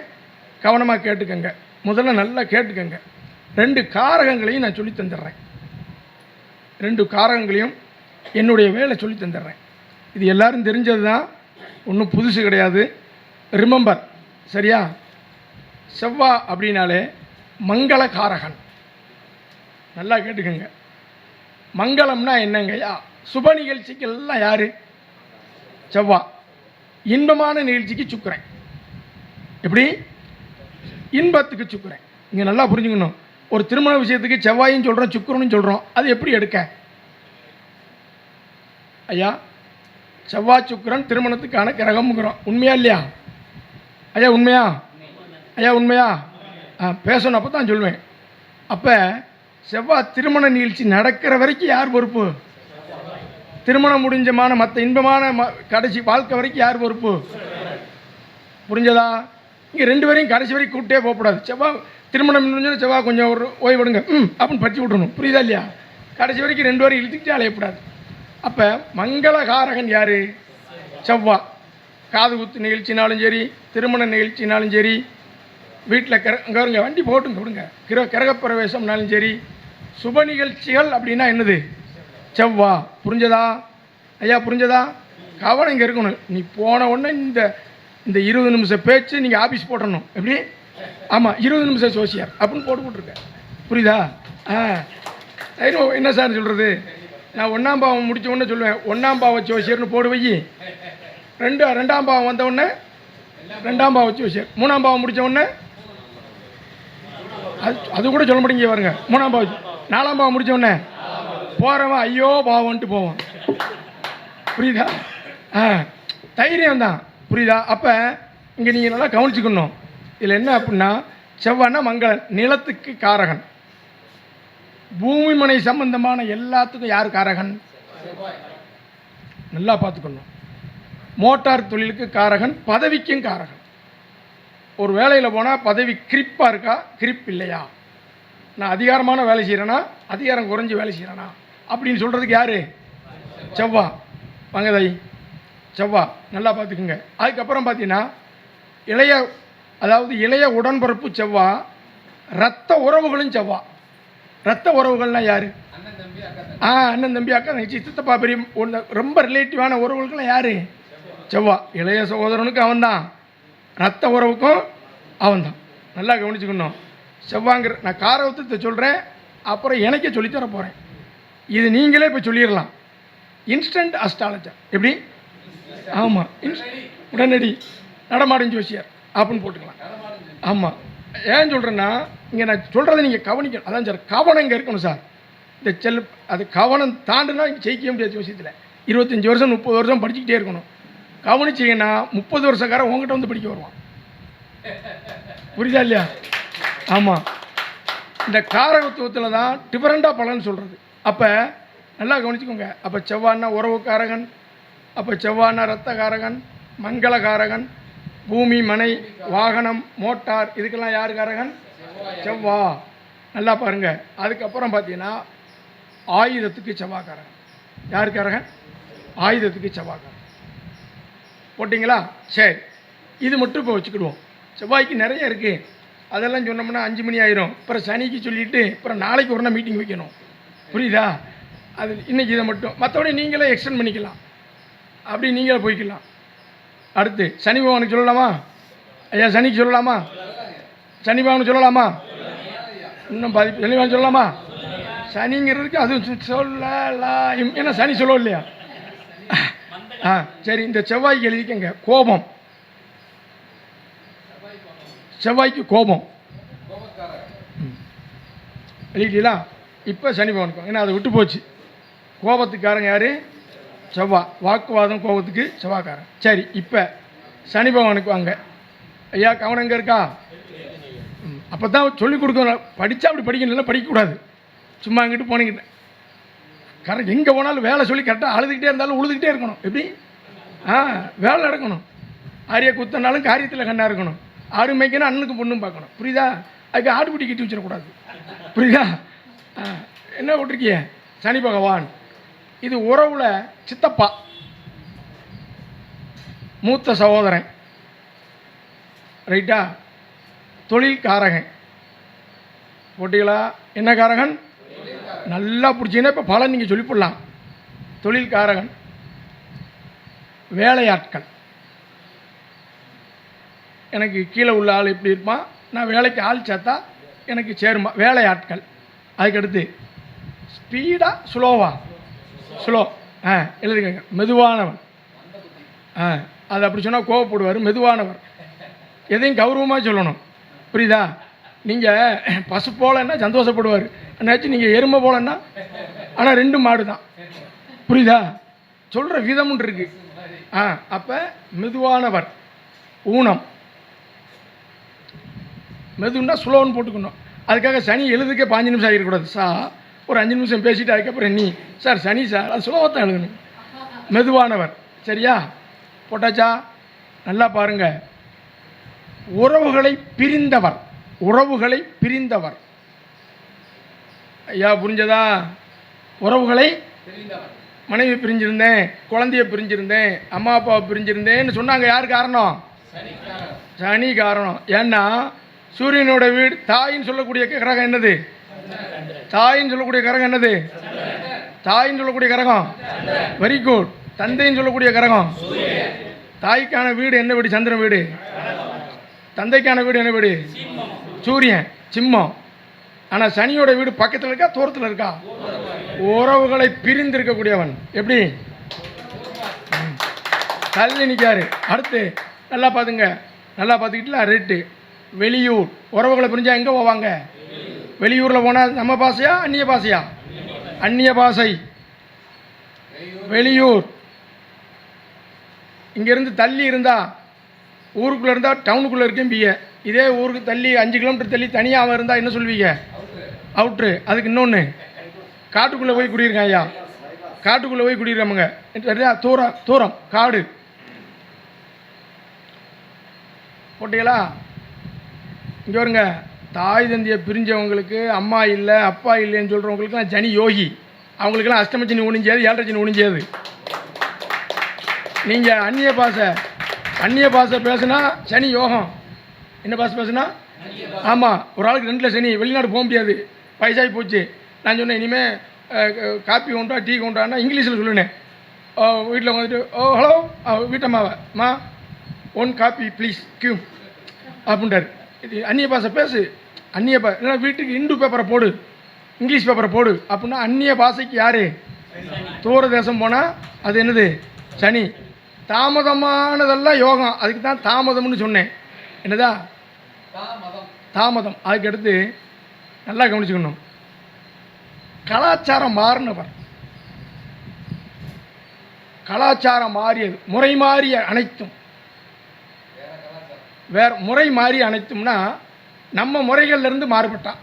கவனமாக கேட்டுக்கங்க. முதல்ல நல்லா கேட்டுக்கங்க. 2 காரகங்களையும் நான் சொல்லி தந்துடுறேன். 2 காரகங்களையும் என்னுடைய வேலை சொல்லி தந்துடுறேன். இது எல்லோரும் தெரிஞ்சது தான், ஒன்றும் புதுசு கிடையாது. ரிமெம்பர். சரியா? செவ்வாய் அப்படின்னாலே மங்கள காரகன். நல்லா கேட்டுக்கங்க. மங்களம்னா என்னங்கய்யா? சுப நிகழ்ச்சிக்கெல்லாம் யார்? செவ்வாய். இன்பமான நிகழ்ச்சிக்கு சுக்கிரன். எப்படி? இன்பத்துக்கு சுக்கிரன். இங்கே நல்லா புரிஞ்சுக்கணும். ஒரு திருமண விஷயத்துக்கு செவ்வாயும் சொல்கிறோம், சுக்கிரனும் சொல்கிறோம். அது எப்படி எடுக்க ஐயா? செவ்வாய் சுக்கிரன் திருமணத்துக்கான கிரகம்ங்கிறோம். உண்மையா இல்லையா ஐயா? உண்மையா ஐயா? உண்மையா? பேசணும், அப்போ தான் சொல்லுவேன். அப்போ செவ்வாய் திருமண நிகழ்ச்சி நடக்கிற வரைக்கும் யார் பொறுப்பு? திருமணம் முடிஞ்சமான மற்ற இன்பமான கடைசி வாழ்க்கை வரைக்கும் யார் பொறுப்பு? புரிஞ்சதா? இங்கே 2 பேரையும் கடைசி வரைக்கும் கூப்பிட்டே போகக்கூடாது. செவ்வாய் திருமணம் முடிஞ்சோன்னா செவ்வாய் கொஞ்சம் ஒரு ஓய்விடுங்க அப்படின்னு பற்றி விட்றணும். புரியுதா இல்லையா? கடைசி வரைக்கும் 2 பேரும் இழுத்துக்கிட்டே அலையக்கூடாது. அப்போ மங்களகாரகன் யார்? செவ்வாய். காது குத்து நிகழ்ச்சினாலும் சரி, திருமண நிகழ்ச்சினாலும் சரி, வீட்டில் அங்கே வருங்க வண்டி போட்டுங்க விடுங்க, கிரகப்பிரவேசம்னாலும் சரி, சுப நிகழ்ச்சிகள் அப்படின்னா என்னது? செவ்வாய். புரிஞ்சதா ஐயா? புரிஞ்சதா? கவனம் இங்கே இருக்கணும். நீ போன உடனே இந்த 20 நிமிஷம் பேச்சு நீங்கள் ஆஃபீஸ் போடணும். எப்படி? ஆமாம், 20 நிமிஷம் சோசியர் அப்படின்னு போட்டுருக்க. புரியுதா? என்ன சார் சொல்கிறது? நான் 1ஆம் பாவம் முடித்த உடனே சொல்லுவேன், 1ஆம் பாவ சோசியர்னு போடு வை. ரெண்டாம் பாவம் வந்த உடனே 2ஆம் பாவம் வச்சு வச்சார். 3ஆம் பாவம் முடித்த உடனே அது கூட சொல்ல மாட்டேங்க பாருங்க. 3ஆம் பாவம் 4ஆம் பாவம் முடித்த உடனே போகிறவன் ஐயோ பாவம்ன்ட்டு போவான். புரியுதா? தைரியம் தான். புரியுதா? அப்போ இங்கே நீங்கள் நல்லா கவனிச்சுக்கணும். இதில் என்ன அப்படின்னா, செவ்வாய்னா மங்களன், நிலத்துக்கு காரகன். பூமி மனை சம்பந்தமான எல்லாத்துக்கும் யார் காரகன்? நல்லா பார்த்துக்கணும். மோட்டார் தொழிலுக்கு காரகன், பதவிக்கும் காரகன். ஒரு வேலையில் போனால் பதவி கிரிப்பாக இருக்கா, கிரிப் இல்லையா, நான் அதிகாரமான வேலை செய்கிறேன்னா அதிகாரம் குறைஞ்சி வேலை செய்கிறேனா அப்படின்னு சொல்கிறதுக்கு யார்? செவ்வா. வாங்கதாய் செவ்வா நல்லா பார்த்துக்குங்க. அதுக்கப்புறம் பார்த்தீங்கன்னா இளைய உடன்பிறப்பு செவ்வா, இரத்த உறவுகளும் செவ்வா. இரத்த உறவுகள்னால் யார்? அண்ணன் தம்பி அக்கா தங்கச்சி சித்தப்பா பெரிய ஒன்று ரொம்ப ரிலேட்டிவான உறவுகளுக்கெல்லாம் யார்? செவ்வா. இளைய சகோதரனுக்கும் அவன்தான், இரத்த உறவுக்கும் அவன்தான். நல்லா கவனிச்சுக்கணும். செவ்வாங்கிற நான் காரகத்தை சொல்கிறேன், அப்புறம் எனக்கே சொல்லித்தர போகிறேன். இது நீங்களே இப்போ சொல்லிடலாம். இன்ஸ்டன்ட் அஸ்ட்ராலஜர் எப்படி? ஆமாம், உடனடி நடமாடும் ஜோசியர் அப்படின்னு போட்டுக்கலாம். ஆமாம். ஏன் சொல்கிறேன்னா, இங்கே நான் சொல்கிறத நீங்கள் கவனிக்கணும். அதான் சார், கவனம் இங்கே இருக்கணும் சார். இந்த அது கவனம் தாண்டுனா இங்கே ஜெயிக்க முடியாது ஜோசியத்தில். 25 வருஷம் 30 வருஷம் படிச்சுக்கிட்டே இருக்கணும். கவனிச்சிங்கன்னா 30 வருஷக்காரன் உங்ககிட்ட வந்து படிக்க வருவான். புரியுதா இல்லையா? ஆமாம். இந்த காரகத்துவத்தில் தான் டிஃபரெண்டாக பலன்னு சொல்கிறது. அப்போ நல்லா கவனிச்சுக்கோங்க. அப்போ செவ்வாய்னா உறவுக்காரகன், அப்போ செவ்வாய்னா இரத்தக்காரகன், மங்களகாரகன், பூமி மனை வாகனம் மோட்டார் இதுக்கெல்லாம் யார் காரகன்? செவ்வா. நல்லா பாருங்கள். அதுக்கப்புறம் பார்த்தீங்கன்னா ஆயுதத்துக்கு செவ்வாய்க்காரகன். யாருக்காரகன்? ஆயுதத்துக்கு செவ்வாய்க்காரன். போட்டிங்களா? சரி, இது மட்டும் இப்போ வச்சுக்கிடுவோம். செவ்வாய்க்கு நிறைய இருக்குது. அதெல்லாம் சொன்னோம்னா 5 மணி ஆயிரும். அப்புறம் சனிக்கு சொல்லிவிட்டு அப்புறம் நாளைக்கு ஒரு நாள் மீட்டிங் வைக்கணும். புரியுதா? அது இன்றைக்கி இதை மட்டும், மற்றபடி நீங்களே எக்ஸ்டெண்ட் பண்ணிக்கலாம். அப்படி நீங்களே போய்க்கலாம். அடுத்து சனி பகவானுக்கு சொல்லலாமா? ஐயா சனிக்கு சொல்லலாமா? சனி பகவானுக்கு சொல்லலாமா? இன்னும் பாதிப்பு சனி பகவான் சொல்லலாமா? சனிங்கிறதுக்கு அது சொல்லலாம். ஏன்னா சனி சொல்லவும் இல்லையா? சரி, இந்த செவ்வாய்க்கு எழுதிக்கங்க. கோபம். செவ்வாய்க்கு கோபம் எழுதிட்டீங்களா? இப்போ சனி பகவானுக்கும், ஏன்னா அதை விட்டு போச்சு. கோபத்துக்காரங்க யார்? செவ்வா. வாக்குவாதம் கோபத்துக்கு செவ்வாய்க்காரன். சரி, இப்போ சனி பகவானுக்கு வாங்க. ஐயா கவனம் எங்கே இருக்கா? அப்போ தான் சொல்லிக் கொடுக்கணும். படித்தா அப்படி படிக்கணும், படிக்கக்கூடாது. சும்மா அங்கிட்டு போனீங்கிட்ட கரெக்ட். எங்கே போனாலும் வேலை சொல்லி கரெக்டாக அழுதுகிட்டே இருந்தாலும் உழுதுகிட்டே இருக்கணும். எப்படி? வேலை நடக்கணும். ஆரிய குத்தனாலும் காரியத்தில் கண்ணாக இருக்கணும். ஆடு மேய்க்கணும், அண்ணனுக்கு பொண்ணும் பார்க்கணும். புரியுதா? அதுக்கு ஆட்டுக்குட்டி கட்டி வச்சிடக்கூடாது. புரியுதா? என்ன போட்டிருக்கிய? சனி பகவான். இது உறவுல சித்தப்பா, மூத்த சகோதரன். ரைட்டா? தொழில் காரகன். போட்டிகளா? என்ன காரகன்? நல்லா பிடிச்சிங்கன்னா இப்போ பலன் நீங்கள் சொல்லி போடலாம். தொழில் காரகன். வேலையாட்கள். எனக்கு கீழே உள்ள ஆள் எப்படி இருப்பான், நான் வேலைக்கு ஆள் சேர்த்தா எனக்கு சேருமா? வேலையாட்கள். அதுக்கடுத்து ஸ்பீடா ஸ்லோவா? ஸ்லோ. எழுதுங்க. மெதுவானவன். அது அப்படி சொன்னால் கோவப்படுவார். மெதுவானவர். எதையும் கௌரவமாக சொல்லணும். புரியுதா? நீங்கள் பசு போலன்னா சந்தோஷப்படுவார். என்னாச்சும் நீங்கள் எருமை போலன்னா, ஆனால் 2 மாடு தான். புரியுதா? சொல்கிற விதமுன்னு இருக்கு. அப்போ மெதுவானவர். ஊனம். மெதுன்னா ஸ்லோன்னு போட்டுக்கணும். அதுக்காக சனி எழுதுக்கே 5 நிமிஷம் ஆகிடக்கூடாது. ஒரு 5 நிமிஷம் பேசிட்டு அதுக்கப்புறம் நீ சார் சனி சார் அது ஸ்லோவத்தான் எழுதணும். மெதுவானவர். சரியா? போட்டாச்சா? நல்லா பாருங்க. உறவுகளை பிரிந்தவர். உறவுகளை பிரிந்தவர். ஐயா புரிஞ்சதா? உறவுகளை மனைவி பிரிஞ்சிருந்தேன், குழந்தைய பிரிஞ்சிருந்தேன், அம்மா அப்பாவை பிரிஞ்சிருந்தேன்னு சொன்னாங்க. யார் காரணம்? சனி காரணம். ஏன்னா சூரியனோட வீடு தாயின்னு சொல்லக்கூடிய கிரகம் என்னது? தாயின்னு சொல்லக்கூடிய கிரகம் என்னது? தாயின்னு சொல்லக்கூடிய கிரகம் வெரி குட். தந்தைன்னு சொல்லக்கூடிய கிரகம். தாய்க்கான வீடு என்ன வீடு? சந்திரன் வீடு. தந்தைக்கான வீடு என்ன வீடு? சூரியன், சிம்மம். ஆனால் சனியோட வீடு பக்கத்தில் இருக்கா தூரத்தில் இருக்கா? உறவுகளை பிரிந்து இருக்கக்கூடியவன். எப்படி? தள்ளி நிற்காரு. அடுத்து நல்லா பார்த்துங்க, நல்லா பார்த்துக்கிட்டுல ரேட்டு. வெளியூர் உறவுகளை புரிஞ்சா எங்கே போவாங்க? வெளியூரில் போனால் நம்ம பாஷையா அந்நிய பாஷையா? அந்நிய பாஷை. வெளியூர். இங்கேருந்து தள்ளி இருந்தால், ஊருக்குள்ளே இருந்தால் டவுனுக்குள்ளே இருக்கேன் பிஏ. இதே ஊருக்கு தள்ளி 5 கிலோமீட்டர் தள்ளி தனியாக அவன் இருந்தால் என்ன சொல்வீங்க? அவுட்ரு. அதுக்கு இன்னொன்று, காட்டுக்குள்ளே போய் குடியிருக்கான் ஐயா, காட்டுக்குள்ளே போய் குடியிருக்காமங்க. தூரம் தூரம் காடு. போட்டீங்களா? இங்கே வருங்க, தாய் தந்தையை பிரிஞ்சவங்களுக்கு, அம்மா இல்லை அப்பா இல்லைன்னு சொல்கிறவங்களுக்குலாம் சனி யோகி. அவங்களுக்கெல்லாம் அஷ்டமச்சனி ஒழிஞ்சாது, 7.5 சனி ஒழிஞ்சாது. நீங்கள் அந்நிய பாஷை பேசுனா சனி யோகம். என்ன பாஷை பேசுனா? ஆமாம். ஒரு ஆளுக்கு 2 சனி, வெளிநாடு போக முடியாது, வயசாகி போச்சு. நான் சொன்னேன், இனிமேல் காப்பி கொண்டா டீ கொண்டான்னா இங்கிலீஷில் சொல்லுனேன். வீட்டில் வந்துட்டு, ஓ ஹலோ வீட்டம்மாவை, மா 1 காப்பி ப்ளீஸ் கியூ அப்படின்றார். இது அந்நிய பாஷை பேசு. அந்நிய இல்லைன்னா வீட்டுக்கு இந்து பேப்பரை போடு, இங்கிலீஷ் பேப்பரை போடு அப்படின்னா அந்நிய பாஷைக்கு யார்? தூர தேசம் போனால் அது என்னது? சனி. தாமதமானதெல்லாம் யோகம். அதுக்கு தான் தாமதம்னு சொன்னேன். என்னதா? தாமதம். அதுக்கு அடுத்து நல்லா கவனிச்சுக்கணும், கலாச்சாரம் மாறினவர். கலாச்சாரம் மாறியது, முறை மாறிய அனைத்தும் வேறு. முறை மாறி அனைத்தும்னா நம்ம முறைகள்லேருந்து மாறுபட்டான்.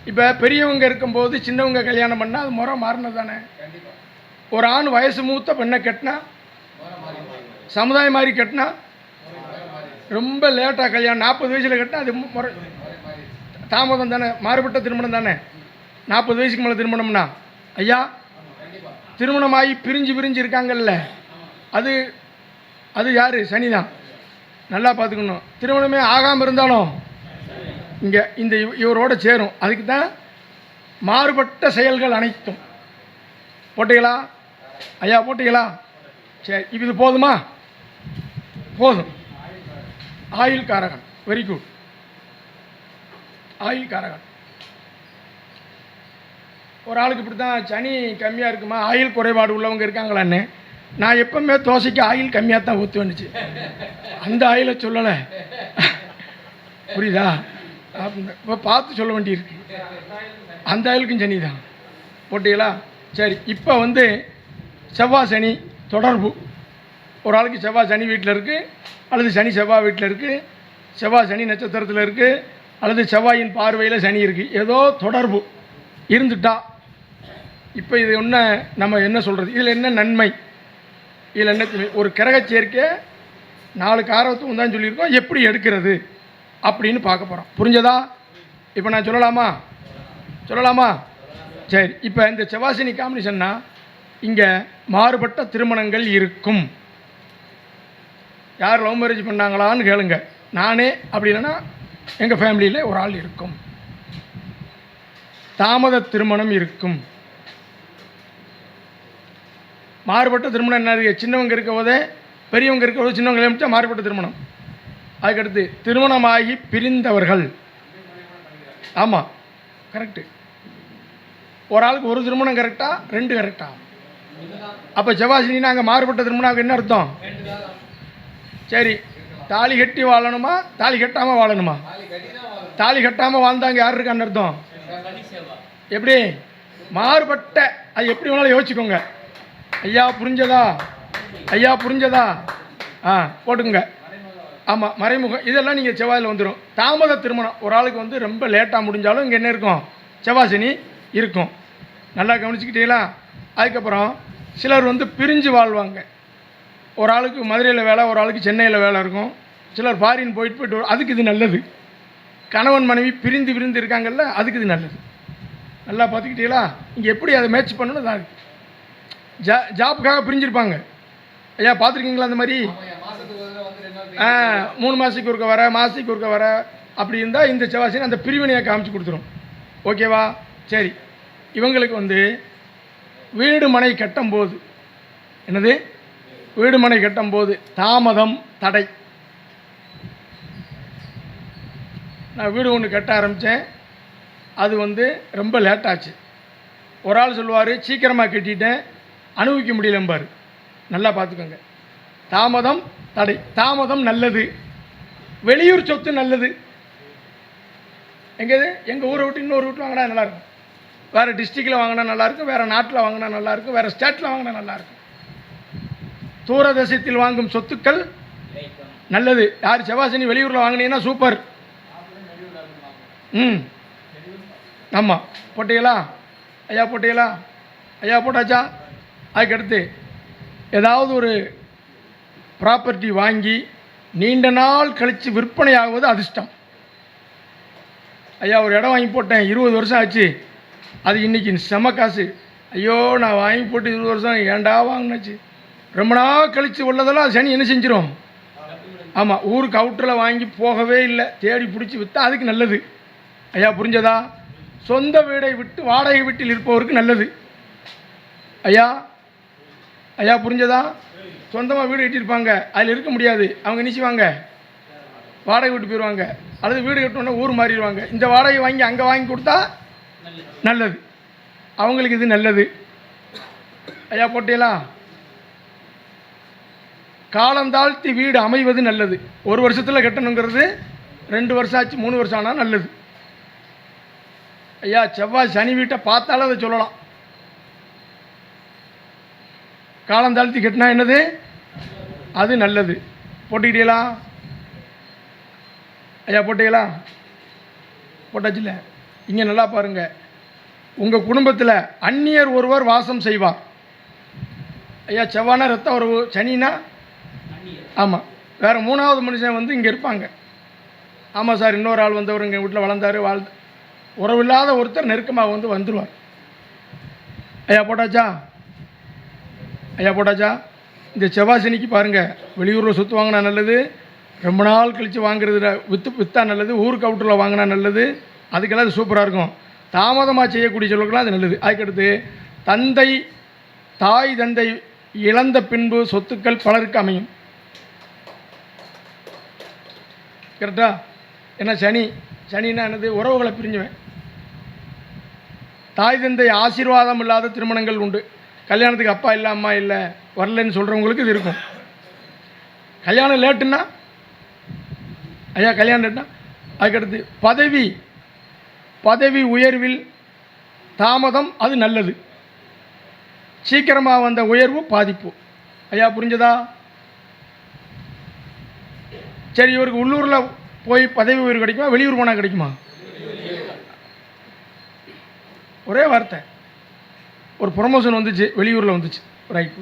இப்போ பெரியவங்க இருக்கும்போது சின்னவங்க கல்யாணம் பண்ணால் அது முறை மாறினது தானே. ஒரு ஆண் வயசு மூத்த பெண்ணை கட்டினா, சமுதாயம் மாதிரி கட்டினா, ரொம்ப லேட்டாக கல்யாணம் 40 வயசில் கட்டினா அது முறை தாமதம் தானே, மாறுபட்ட திருமணம் தானே. 40 வயசுக்கு மேலே திருமணம்னா ஐயா, திருமணமாகி பிரிஞ்சு இருக்காங்கல்ல, அது அது யார்? சனி தான். நல்லா பார்த்துக்கணும். திருமணமே ஆகாமல் இருந்தாலும் இங்கே இந்த இவரோட சேரும். அதுக்கு தான் மாறுபட்ட செயல்கள் அனைத்தும். போட்டீங்களா ஐயா? போட்டீங்களா? சரி, இது போதுமா? போதும். ஆயுள் காரகன். Very good. ஆயுள் காரகன். ஒரு ஆளுக்கு இப்படி தான் சனி கம்மியாக இருக்குமா, ஆயுள் குறைபாடு உள்ளவங்க இருக்காங்களான்னு. நான் எப்பவுமே தோசைக்கு ஆயில் கம்மியாக தான் ஊற்று வந்துச்சு, அந்த ஆயிலை சொல்லலை. புரியுதா? அப்படின்னு இப்போ பார்த்து சொல்ல வேண்டியிருக்கு. அந்த ஆயிலுக்கும் சனி தான். போட்டீங்களா? சரி, இப்போ வந்து செவ்வாய் சனி தொடர்பு. ஒரு ஆளுக்கு செவ்வாய் சனி வீட்டில் இருக்குது, அல்லது சனி செவ்வாய் வீட்டில் இருக்குது, செவ்வாய் சனி நட்சத்திரத்தில் இருக்குது, அல்லது செவ்வாயின் பார்வையில் சனி இருக்குது, ஏதோ தொடர்பு இருந்துட்டா இப்போ இது ஒன்று நம்ம என்ன சொல்கிறது? இதில் என்ன நன்மை, இதில் என்ன? ஒரு கிரக சேர்க்கை 4 காரகத்துவம் தான் சொல்லியிருக்கோம், எப்படி எடுக்கிறது அப்படின்னு பார்க்க போகிறோம். புரிஞ்சதா? இப்போ நான் சொல்லலாமா? சரி, இப்போ இந்த செவ்வாய் காம்பினேஷன்னா இங்கே மாறுபட்ட திருமணங்கள் இருக்கும். யார் லவ் மேரேஜ் பண்ணாங்களான்னு கேளுங்க. நானே அப்படி இல்லைன்னா எங்கள் ஃபேமிலியில் ஒரு ஆள் இருக்கும். தாமத திருமணம் இருக்கும். மாறுபட்ட திருமணம் என்ன இருக்குது? சின்னவங்க இருக்க போதே பெரியவங்க இருக்க போது சின்னவங்க கல்யாணம் மாறுபட்ட திருமணம். அதுக்கடுத்து திருமணமாகி பிரிந்தவர்கள். ஆமாம், கரெக்டு. ஒரு ஆளுக்கு ஒரு திருமணம் கரெக்டா, 2 கரெக்டா? அப்போ செவ்வாசினா அங்கே மாறுபட்ட திருமணம் என்ன அர்த்தம்? சரி, தாலி கட்டி வாழணுமா, தாலி கட்டாமல் வாழணுமா? தாலி கட்டாமல் வாழ்ந்தாங்க யார் இருக்கான்னு அர்த்தம்? எப்படி மாறுபட்ட? அது எப்படி வேணாலும் யோசிச்சுக்கோங்க. ஐயா புரிஞ்சதா? போட்டுக்கோங்க. ஆமாம், மறைமுகம். இதெல்லாம் நீங்கள் செவ்வாயில் வந்துடும். தாமத திருமணம் ஒரு ஆளுக்கு வந்து ரொம்ப லேட்டாக முடிஞ்சாலும் இங்கே என்ன இருக்கும்? செவ்வாய் சனி இருக்கும். நல்லா கவனிச்சுக்கிட்டீங்களா? அதுக்கப்புறம் சிலர் வந்து பிரிஞ்சு வாழ்வாங்க. ஒரு ஆளுக்கு மதுரையில் வேலை, ஒரு ஆளுக்கு சென்னையில் வேலை இருக்கும். சிலர் ஃபாரின் போயிட்டு அதுக்கு இது நல்லது. கணவன் மனைவி பிரிந்து இருக்காங்கல்ல, அதுக்கு இது நல்லது. நல்லா பார்த்துக்கிட்டீங்களா? இங்கே எப்படி அதை மேட்ச் பண்ணணும் தான் இருக்குது. ஜாப்புக்காக பிரிஞ்சிருப்பாங்க. ஐயா பார்த்துருக்கீங்களா அந்த மாதிரி? 3 மாதத்துக்கு ஒருக்க வர, மாதத்துக்கு ஒருக்க வர, அப்படி இருந்தால் இந்த செவ்வாய் அந்த பிரிவினையை காமிச்சு கொடுத்துரும். ஓகேவா? சரி, இவங்களுக்கு வந்து வீடு மனை கட்டும்போது என்னது? வீடு மனை கட்டும்போது தாமதம், தடை. நான் வீடு ஒன்று கட்ட ஆரம்பித்தேன், அது வந்து ரொம்ப லேட்டாச்சு. ஒரு ஆள் சொல்லுவார், சீக்கிரமாக கட்டிட்டேன், அனுபவிக்க முடியலம்பார். நல்லா பார்த்துக்கோங்க. தாமதம் தடை. தாமதம் நல்லது, வெளியூர் சொத்து நல்லது. எங்கேது எங்கள் ஊரை விட்டு இன்னொரு வீட்டில் வாங்கினா நல்லாயிருக்கும், வேறு டிஸ்ட்ரிக்டில் வாங்கினா நல்லாயிருக்கும், வேறு நாட்டில் வாங்கினா நல்லாயிருக்கும், வேறு ஸ்டேட்டில் வாங்கினா நல்லாயிருக்கும். தூரதேசத்தில் வாங்கும் சொத்துக்கள் நல்லது. யார் செவ்வாசனி வெளியூரில் வாங்கினீங்கன்னா சூப்பர். ஆமாம், போட்டீங்களா ஐயா? போட்டீங்களா ஐயா? போட்டாச்சா? அதுக்கடுத்து ஏதாவது ஒரு ப்ராப்பர்ட்டி வாங்கி நீண்ட நாள் கழித்து விற்பனை ஆகுவது அதிர்ஷ்டம். ஐயா ஒரு இடம் வாங்கி போட்டேன், 20 வருஷம் ஆச்சு, அது இன்றைக்கி செம காசு. ஐயோ நான் வாங்கி போட்டு 20 வருஷம் ஏன்டா வாங்கினாச்சு. ரொம்ப நாள் கழித்து உள்ளதெல்லாம் அது சனி என்ன செஞ்சிடும்? ஆமாம், ஊருக்கு அவுட்டரில் வாங்கி போகவே இல்லை, தேடி பிடிச்சி விற்றா அதுக்கு நல்லது. ஐயா புரிஞ்சதா? சொந்த வீடை விட்டு வாடகை வீட்டில் இருப்பவருக்கு நல்லது. ஐயா ஐயா புரிஞ்சதா? சொந்தமாக வீடு கட்டியிருப்பாங்க, அதில் இருக்க முடியாது, அவங்க நிச்சயவாங்க வாடகை விட்டு போயிடுவாங்க, அல்லது வீடு கட்டணுன்னா ஊர் மாறிடுவாங்க. இந்த வாடகை வாங்கி அங்கே வாங்கி கொடுத்தா நல்லது, அவங்களுக்கு இது நல்லது. ஐயா போட்டீங்களா? காலம் தாழ்த்தி வீடு அமைவது நல்லது. 1 வருஷத்தில் கட்டணுங்கிறது 2 வருஷம் ஆச்சு, 3 வருஷம் ஆனால் நல்லது. ஐயா செவ்வாய் சனி வீட்டை பார்த்தாலும் அதை சொல்லலாம். காலம் தாழ்த்தி கட்டினா என்னது? அது நல்லது. போட்டுக்கிட்டீங்களா ஐயா? போட்டீங்களா? போட்டாச்சு இல்லை? இங்கே நல்லா பாருங்கள், உங்கள் குடும்பத்தில் அந்நியர் ஒருவர் வாசம் செய்வார். ஐயா செவ்வானா ரத்த உறவு, சனினா ஆமாம் வேறு 3வது மனுஷன் வந்து இங்கே இருப்பாங்க. ஆமாம் சார், இன்னொரு ஆள் வந்தவர் எங்கள் வீட்டில் வளர்ந்தார், உறவில்லாத ஒருத்தர் நெருக்கமாக வந்துடுவார். ஐயா போட்டாச்சா? ஐயா போட்டாச்சா? இந்த செவ்வாசனிக்கு பாருங்கள், வெளியூரில் சொத்து வாங்கினா நல்லது, ரொம்ப நாள் கழித்து வாங்குறதுல விற்றா நல்லது, ஊருக்கு அவுட்டரில் வாங்கினா நல்லது, அதுக்கெல்லாம் அது சூப்பராக இருக்கும். தாமதமாக செய்யக்கூடிய சொல்லுக்கெல்லாம் அது நல்லது. அதுக்கடுத்து தாய் தந்தை இழந்த பின்பு சொத்துக்கள் பலருக்கு அமையும். கரெக்டா? ஏன்னா சனின்னா என்னது? உறவுகளை பிரிஞ்சுவேன். தாய் தந்தை ஆசீர்வாதம் இல்லாத திருமணங்கள் உண்டு. கல்யாணத்துக்கு அப்பா இல்லை அம்மா இல்லை வரலன்னு சொல்கிறவங்களுக்கு இது இருக்கும். கல்யாணம் லேட்டுன்னா ஐயா கல்யாணம் லேட்டுனா அதுக்கடுத்து பதவி உயர்வில் தாமதம் அது நல்லது. சீக்கிரமாக வந்த உயர்வு பாதிப்பு. ஐயா புரிஞ்சதா? சரி, இவருக்கு உள்ளூரில் போய் பதவி உயர்வு கிடைக்குமா, வெளியூர் போனால் கிடைக்குமா? ஒரே வார்த்தை, ஒரு ப்ரொமோஷன் வந்துச்சு, வெளியூரில் வந்துச்சு, ரைட்.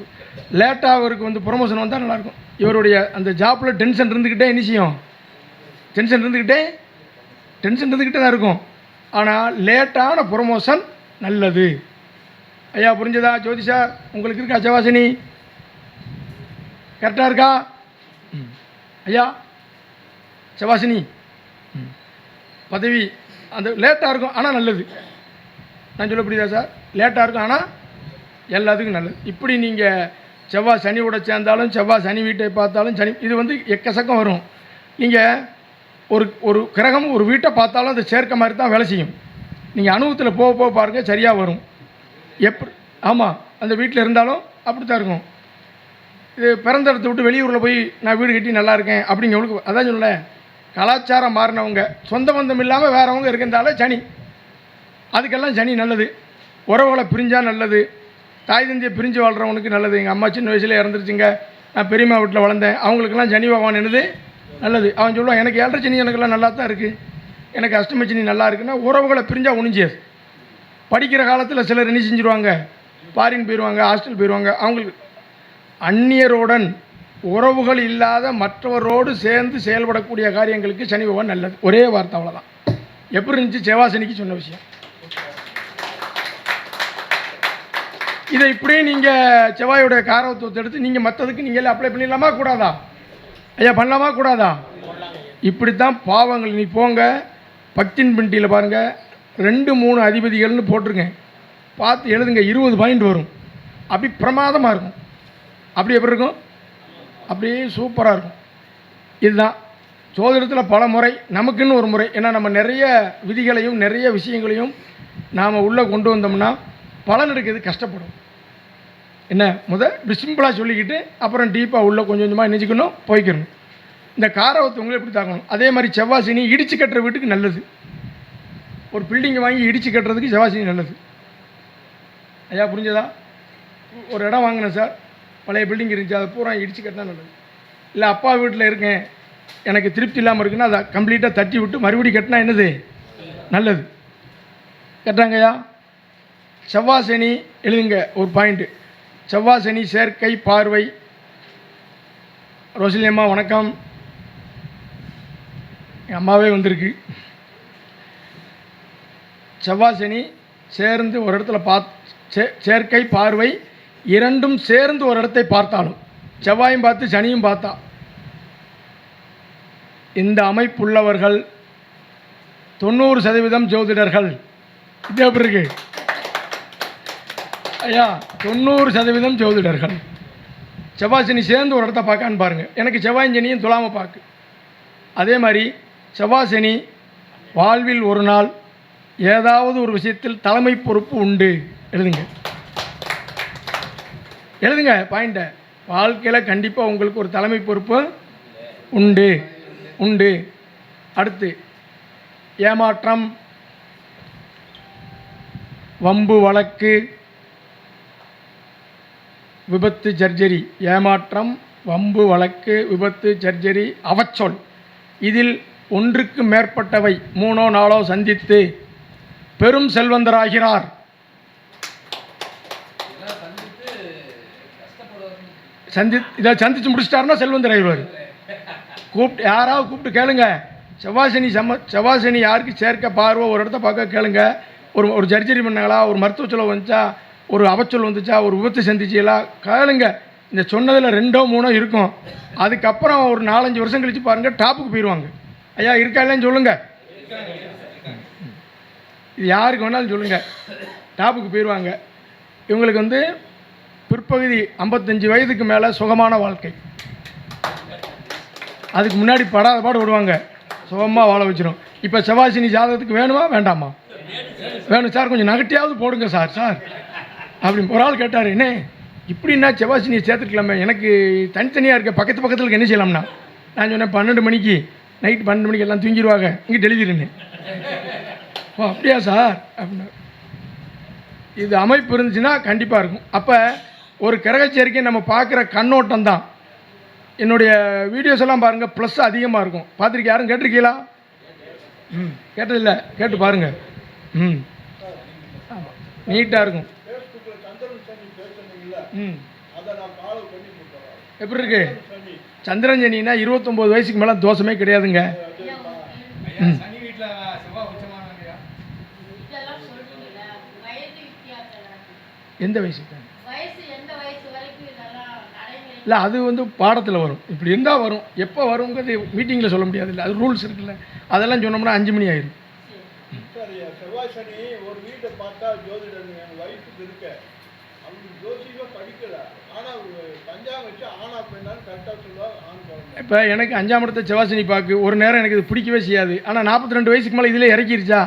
லேட்டாக அவருக்கு வந்து ப்ரொமோஷன் வந்தால் நல்லாயிருக்கும். இவருடைய அந்த ஜாப்பில் டென்ஷன் இருந்துக்கிட்டே நிச்சயம் டென்ஷன் இருந்துக்கிட்டே தான் இருக்கும். ஆனால் லேட்டான ப்ரொமோஷன் நல்லது. ஐயா புரிஞ்சதா? ஜோதிஷா உங்களுக்கு இருக்கா செவ்வாசனி? கரெக்டாக இருக்கா ஐயா? செவ்வாசனி பதவி அந்த லேட்டாக இருக்கும் ஆனால் நல்லது. நான் சொல்ல புரியுதா சார்? லேட்டாக இருக்கும் ஆனால் எல்லாத்துக்கும் நல்லது. இப்படி நீங்கள் செவ்வாய் சனியோட சேர்ந்தாலும், செவ்வாய் சனி வீட்டை பார்த்தாலும், இது வந்து எக்கசக்கம் வரும். நீங்கள் ஒரு கிரகம் ஒரு வீட்டை பார்த்தாலும் அது சேர்க்க மாதிரி தான் வேலை செய்யும். நீங்கள் அனுபவத்தில் போக பாருங்கள், சரியாக வரும். ஆமாம், அந்த வீட்டில் இருந்தாலும் அப்படி தான் இருக்கும். இது பிறந்த இடத்த விட்டு வெளியூரில் போய் நான் வீடு கட்டி நல்லா இருக்கேன் அப்படிங்கிறவங்களுக்கு அதான் சொல்லலை, கலாச்சாரம் மாறினவங்க, சொந்த பந்தம் இல்லாமல் வேறவங்க இருக்கிறதால சனி, அதுக்கெல்லாம் சனி நல்லது. உறவுகளை பிரிஞ்சால் நல்லது. தாய் தந்தையை பிரிஞ்சு வாழ்கிறவனுக்கு நல்லது. எங்கள் அம்மா சின்ன வயசில் இறந்துருச்சுங்க, நான் பெரியம்மா வீட்டில் வளர்ந்தேன், அவங்களுக்கெல்லாம் சனி பகவான் என்னது நல்லது. அவன் சொல்லுவான், எனக்கு 7.5 சனி எனக்கெல்லாம் நல்லா தான் இருக்குது, எனக்கு அஷ்டம சனி நல்லா இருக்குன்னா உறவுகளை பிரிஞ்சால் உணிஞ்சியது. படிக்கிற காலத்தில் சிலர் என்ன செஞ்சுருவாங்க, ஃபாரின் போயிடுவாங்க, ஹாஸ்டல் போயிடுவாங்க. அவங்களுக்கு அந்நியருடன் உறவுகள் இல்லாத மற்றவரோடு சேர்ந்து செயல்படக்கூடிய காரியங்களுக்கு சனி பகவான் நல்லது. ஒரே வார்த்தை, அவ்வளோதான். எப்படி இருந்துச்சு செவ்வாசனிக்கு சொன்ன விஷயம்? இதை இப்படியே நீங்கள் செவ்வாயோடைய காரகத்துவத்தை எடுத்து நீங்கள் மற்றதுக்கு நீங்கள் அப்ளை பண்ணிடலாமா கூடாதா ஐயா? பண்ணலாமா கூடாதா? இப்படித்தான் பாவங்கள். நீ போங்க பக்தின் பிண்டியில் பாருங்கள், 2-3 அதிபதிகள்னு போட்டிருக்கேன், பார்த்து எழுதுங்க. 20 பாயிண்ட் வரும். அப்படி பிரமாதமாக இருக்கும். அப்படி எப்படி இருக்கும்? அப்படியே சூப்பராக இருக்கும். இதுதான் ஜோதிடத்தில் பல முறை, நமக்குன்னு ஒரு முறை. ஏன்னா நம்ம நிறைய விதிகளையும் நிறைய விஷயங்களையும் நாம் உள்ளே கொண்டு வந்தோம்னா பலன் எடுக்கிறது கஷ்டப்படும். என்ன இப்படி சிம்பிளாக சொல்லிக்கிட்டு அப்புறம் டீப்பாக உள்ள கொஞ்சம் கொஞ்சமாக நினைச்சிக்கணும் போய்க்கணும். இந்த காரவத்தவங்களை எப்படி தாக்கணும். அதே மாதிரி செவ்வாய் சனி இடித்து கட்டுற வீட்டுக்கு நல்லது. ஒரு பில்டிங்கை வாங்கி இடித்து கட்டுறதுக்கு செவ்வாய் சனி நல்லது. ஐயா புரிஞ்சதா? ஒரு இடம் வாங்கினேன் சார், பழைய பில்டிங் இருந்துச்சு, அதை பூரா இடித்து கட்டினா நல்லது. இல்லை அப்பா வீட்டில் இருக்கேன், எனக்கு திருப்தி இல்லாமல் இருக்குன்னா அதை கம்ப்ளீட்டாக தட்டி விட்டு மறுபடியும் கட்டினா என்னது நல்லது. கட்டுறாங்கய்யா. செவ்வாய் சனி எழுதுங்க ஒரு பாயிண்ட்டு. செவ்வாய் சனி சேர்க்கை பார்வை. ரோசிலியம்மா வணக்கம். என் அம்மாவே வந்திருக்கு. செவ்வாய் சனி சேர்ந்து ஒரு இடத்துல சேர்க்கை பார்வை இரண்டும் சேர்ந்து ஒரு இடத்தை பார்த்தாலும், செவ்வாயும் பார்த்து சனியும் பார்த்தா, இந்த அமைப்புள்ளவர்கள் 90% ஜோதிடர்கள். இது எப்படி இருக்கு ஐயா? 90% ஜோதிடர்கள். செவ்வாய் சனி சேர்ந்து ஒரு இடத்த பார்க்கான்னு பாருங்கள். எனக்கு செவ்வாய் சனியும் துலாம பார்க்கு. அதே மாதிரி செவ்வாய் சனி வாழ்வில் ஒரு நாள் ஏதாவது ஒரு விஷயத்தில் தலைமை பொறுப்பு உண்டு. எழுதுங்க எழுதுங்க பாயிண்ட்டை. வாழ்க்கையில் கண்டிப்பாக உங்களுக்கு ஒரு தலைமை பொறுப்பு உண்டு உண்டு. அடுத்து ஏமாற்றம், வம்பு வழக்கு, விபத்து சர்ஜரி. ஏமாற்றம், வம்பு வழக்கு, விபத்து சர்ஜரி, அவச்சொல். இதில் ஒன்றுக்கு மேற்பட்டவை 3ஓ 4ஓ சந்தித்து பெரும் செல்வந்தராகிறார். இதை சந்தித்து முடிச்சிட்டாருன்னா செல்வந்தர் ஆகிடுவார். யாராவது கூப்பிட்டு கேளுங்க, செவ்வாய் சனி யாருக்கு சேர்க்க பார்வை ஒரு இடத்த பார்க்க கேளுங்க. ஒரு சர்ஜரி பண்ணாங்களா, ஒரு மருத்துவ செலவு வந்துச்சா, ஒரு அவச்சொல் வந்துச்சா, ஒரு விபத்து சந்திச்சிங்களா கேளுங்க. இந்த சொன்னதில் 2ஓ 3ஓ இருக்கும். அதுக்கப்புறம் ஒரு 4-5 வருஷம் கழித்து பாருங்கள், டாப்புக்கு போயிடுவாங்க. ஐயா இருக்கா இல்லைன்னு சொல்லுங்கள். இது யாருக்கு வேணாலும் சொல்லுங்கள், டாப்புக்கு போயிடுவாங்க. இவங்களுக்கு பிற்பகுதி 55 வயதுக்கு மேலே சுகமான வாழ்க்கை. அதுக்கு முன்னாடி படாத பாடு விடுவாங்க, சுகமாக வாழ வச்சிடும். இப்போ செவ்வாய் சனி ஜாதகத்துக்கு வேணுமா வேண்டாமா? வேணும் சார், கொஞ்சம் நகட்டியாவது போடுங்க சார் அப்படி ஒரு ஆள் கேட்டார். என்ன இப்படின்னா செவ்வாய் சனியை சேர்த்துக்கலாமே, எனக்கு தனித்தனியாக இருக்க பக்கத்தில் என்ன செய்யலாம்னா, நான் சொன்னேன் 12 மணிக்கு நைட்டு 12 மணிக்கு எல்லாம் தூங்கிடுவாங்க, இங்கே எழுதிருந்தேன். ஓ அப்படியா சார் அப்படின்னா, இது அமைப்பு இருந்துச்சுன்னா கண்டிப்பாக இருக்கும். அப்போ ஒரு கிரகச்சேரிக்கை நம்ம பார்க்குற கண்ணோட்டம் தான். என்னுடைய வீடியோஸ் எல்லாம் பாருங்கள், ப்ளஸ் அதிகமாக இருக்கும். பார்த்துருக்கீங்க? யாரும் கேட்டிருக்கீங்களா? கேட்டதில்லை, கேட்டு பாருங்கள். ஆமாம், நீட்டாக இருக்கும். எப்படி இருக்கு? சந்திரன் சனின்னா 29 வயசுக்கு மேலே தோஷமே கிடையாதுங்க. எந்த வயசுக்கு? இல்லை, அது பாடத்தில் வரும். இப்படி இருந்தால் வரும், எப்போ வருங்கிறது மீட்டிங்கில் சொல்ல முடியாது. இல்லை, அது ரூல்ஸ் இருக்குல்ல, அதெல்லாம் சொன்னோம்னா 5 மணி ஆயிடும். செவ்வாய் சனி ஒரு வீட்டை பார்த்தா ஜோதிடர் என் வயசுக்கு இருக்க அவங்க ஜோசியமாக படிக்கல, ஆனால் பஞ்சாங்கம் வச்சு ஆனா பெண்ணான்னு கரெக்டாக சொல்லுவாங்க. இப்போ எனக்கு 5ஆம் இடத்தை செவ்வாய் சனி பார்க்கு ஒரு நேரம் எனக்கு இது பிடிக்கவே செய்யாது. ஆனால் 42 வயசுக்கு மேலே இதில் இறக்கிருச்சா?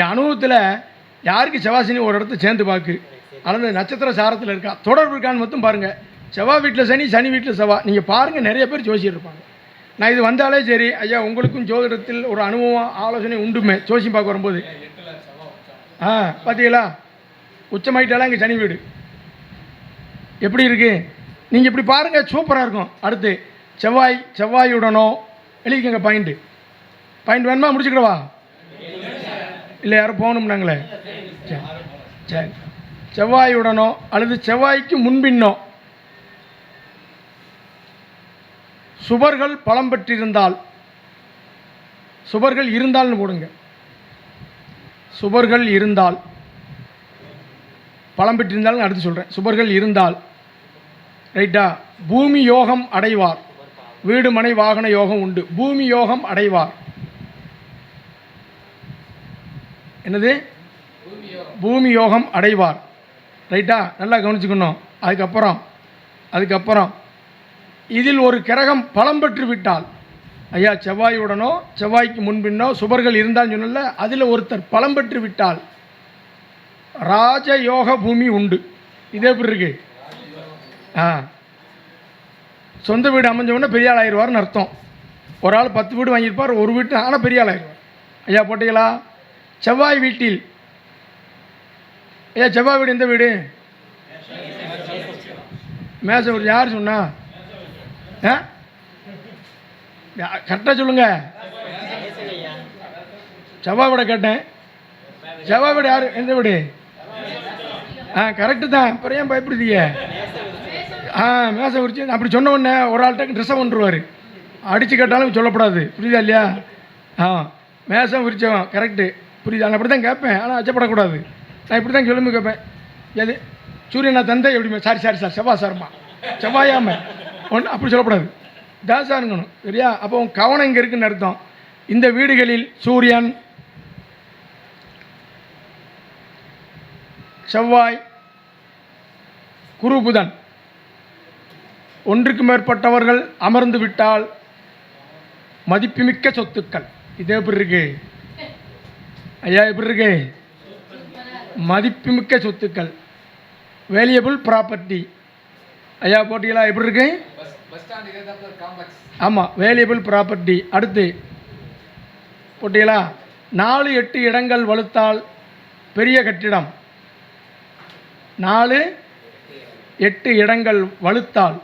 என் அனுபவத்தில் யாருக்கு செவ்வாய் சனி ஒரு இடத்த சேர்ந்து பார்க்கு, ஆனால் நட்சத்திர சாரத்தில் இருக்கா, தொடர்பு இருக்கான்னு மட்டும் பாருங்கள். செவ்வாய் வீட்டில் சனி, சனி வீட்டில் செவ்வாய், நீங்கள் பாருங்கள், நிறைய பேர் ஜோசியர் இருப்பாங்க. நான் இது வந்தாலே சரி, ஐயா உங்களுக்கும் ஜோதிடத்தில் ஒரு அனுபவம் ஆலோசனை உண்டுமே ஜோசியம் பார்க்க வரும்போது. பார்த்தீங்களா, உச்சமாயிட்டாலாம் இங்கே சனி வீடு எப்படி இருக்குது, நீங்கள் இப்படி பாருங்கள், சூப்பராக இருக்கும். அடுத்து செவ்வாயுடனோ எழுதிக்கங்க பாயிண்ட் வேணுமா? முடிச்சுக்கிடவா? இல்லை யாரும் போகணும்னாங்களே. சரி, செவ்வாயுடனோ அல்லது செவ்வாய்க்கு முன்பின்னோ சுபர்கள் பலம் பெற்றிருந்தால், சுபர்கள் இருந்தால்னு போடுங்க. சுபர்கள் இருந்தால், பலம் பெற்றிருந்தால் அடுத்து சொல்கிறேன். சுபர்கள் இருந்தால் ரைட்டா, பூமி யோகம் அடைவார். வீடு மனை வாகன யோகம் உண்டு. பூமி யோகம் அடைவார். என்னது? பூமி யோகம் அடைவார். ரைட்டா, நல்லா கவனிச்சுக்கணும். அதுக்கப்புறம் இதில் ஒரு கிரகம் பலம் பெற்று விட்டால், ஐயா செவ்வாயுடனோ செவ்வாய்க்கு முன்பின்னோ சுபர்கள் இருந்தால் சொன்னல, அதில் ஒருத்தர் பலம் பெற்று விட்டால் ராஜயோக பூமி உண்டு. இது எப்படி இருக்கு? ஆ, சொந்த வீடு அமைஞ்சவொடனே பெரிய ஆள் ஆயிடுவார்னு அர்த்தம். ஒரு ஆள் 10 வீடு வாங்கியிருப்பார், ஒரு வீட்டு ஆனால் பெரிய ஆள் ஆயிடுவார். ஐயா போட்டீங்களா? செவ்வாய் வீட்டில், ஐயா செவ்வாய் வீடு எந்த வீடு? மேச வீடு. யார் சொன்னா? ஆ, கரெக்டாக சொல்லுங்க. செவ்வாய் வீடை கேட்டேன். செவ்வாய் வீடு யார்? எந்த வீடு? ஆ, கரெக்டு தான். அப்புறம் ஏன் பயப்படுதீங்க? ஆ, மேச விரிச்சு அப்படி சொன்ன உடனே ஒரு ஆள்கிட்ட ட்ரெஸ்ஸை கொண்டுருவார். அடித்து கேட்டாலும் சொல்லப்படாது. புரியுதா இல்லையா? ஆ, மேசம் விரிச்சவன் கரெக்டு. புரியுதா? நான் அப்படி தான் கேட்பேன், ஆனால் அச்சப்படக்கூடாது. நான் இப்படி தான் கிளம்பி கேட்பேன். எது சூரியனா தந்தை எப்படிமே? சாரி சார், செவ்வாய் சார்மா, செவ்வாயாம ஒன்று அப்படி சொல்லக்கூடாது. தாசா இருக்கணும். சரியா? அப்போ உன் கவனம் இங்கே இருக்குன்னு அர்த்தம். இந்த வீடுகளில் சூரியன், செவ்வாய், குரு, புதன் ஒன்றுக்கு மேற்பட்டவர்கள் அமர்ந்து விட்டால் மதிப்புமிக்க சொத்துக்கள். இது எப்படி இருக்கு ஐயா? எப்படி இருக்கு? மதிப்புமிக்க சொத்துக்கள், வேல்யூபிள் ப்ராப்பர்ட்டி. ஐயா போட்டிங்களா? எப்படி இருக்கு? ஆமாம், வேல்யூபிள் ப்ராப்பர்ட்டி. அடுத்து போட்டிங்களா? 4-8 இடங்கள் வலுத்தால் பெரிய கட்டிடம். 4-8 இடங்கள் வலுத்தால்,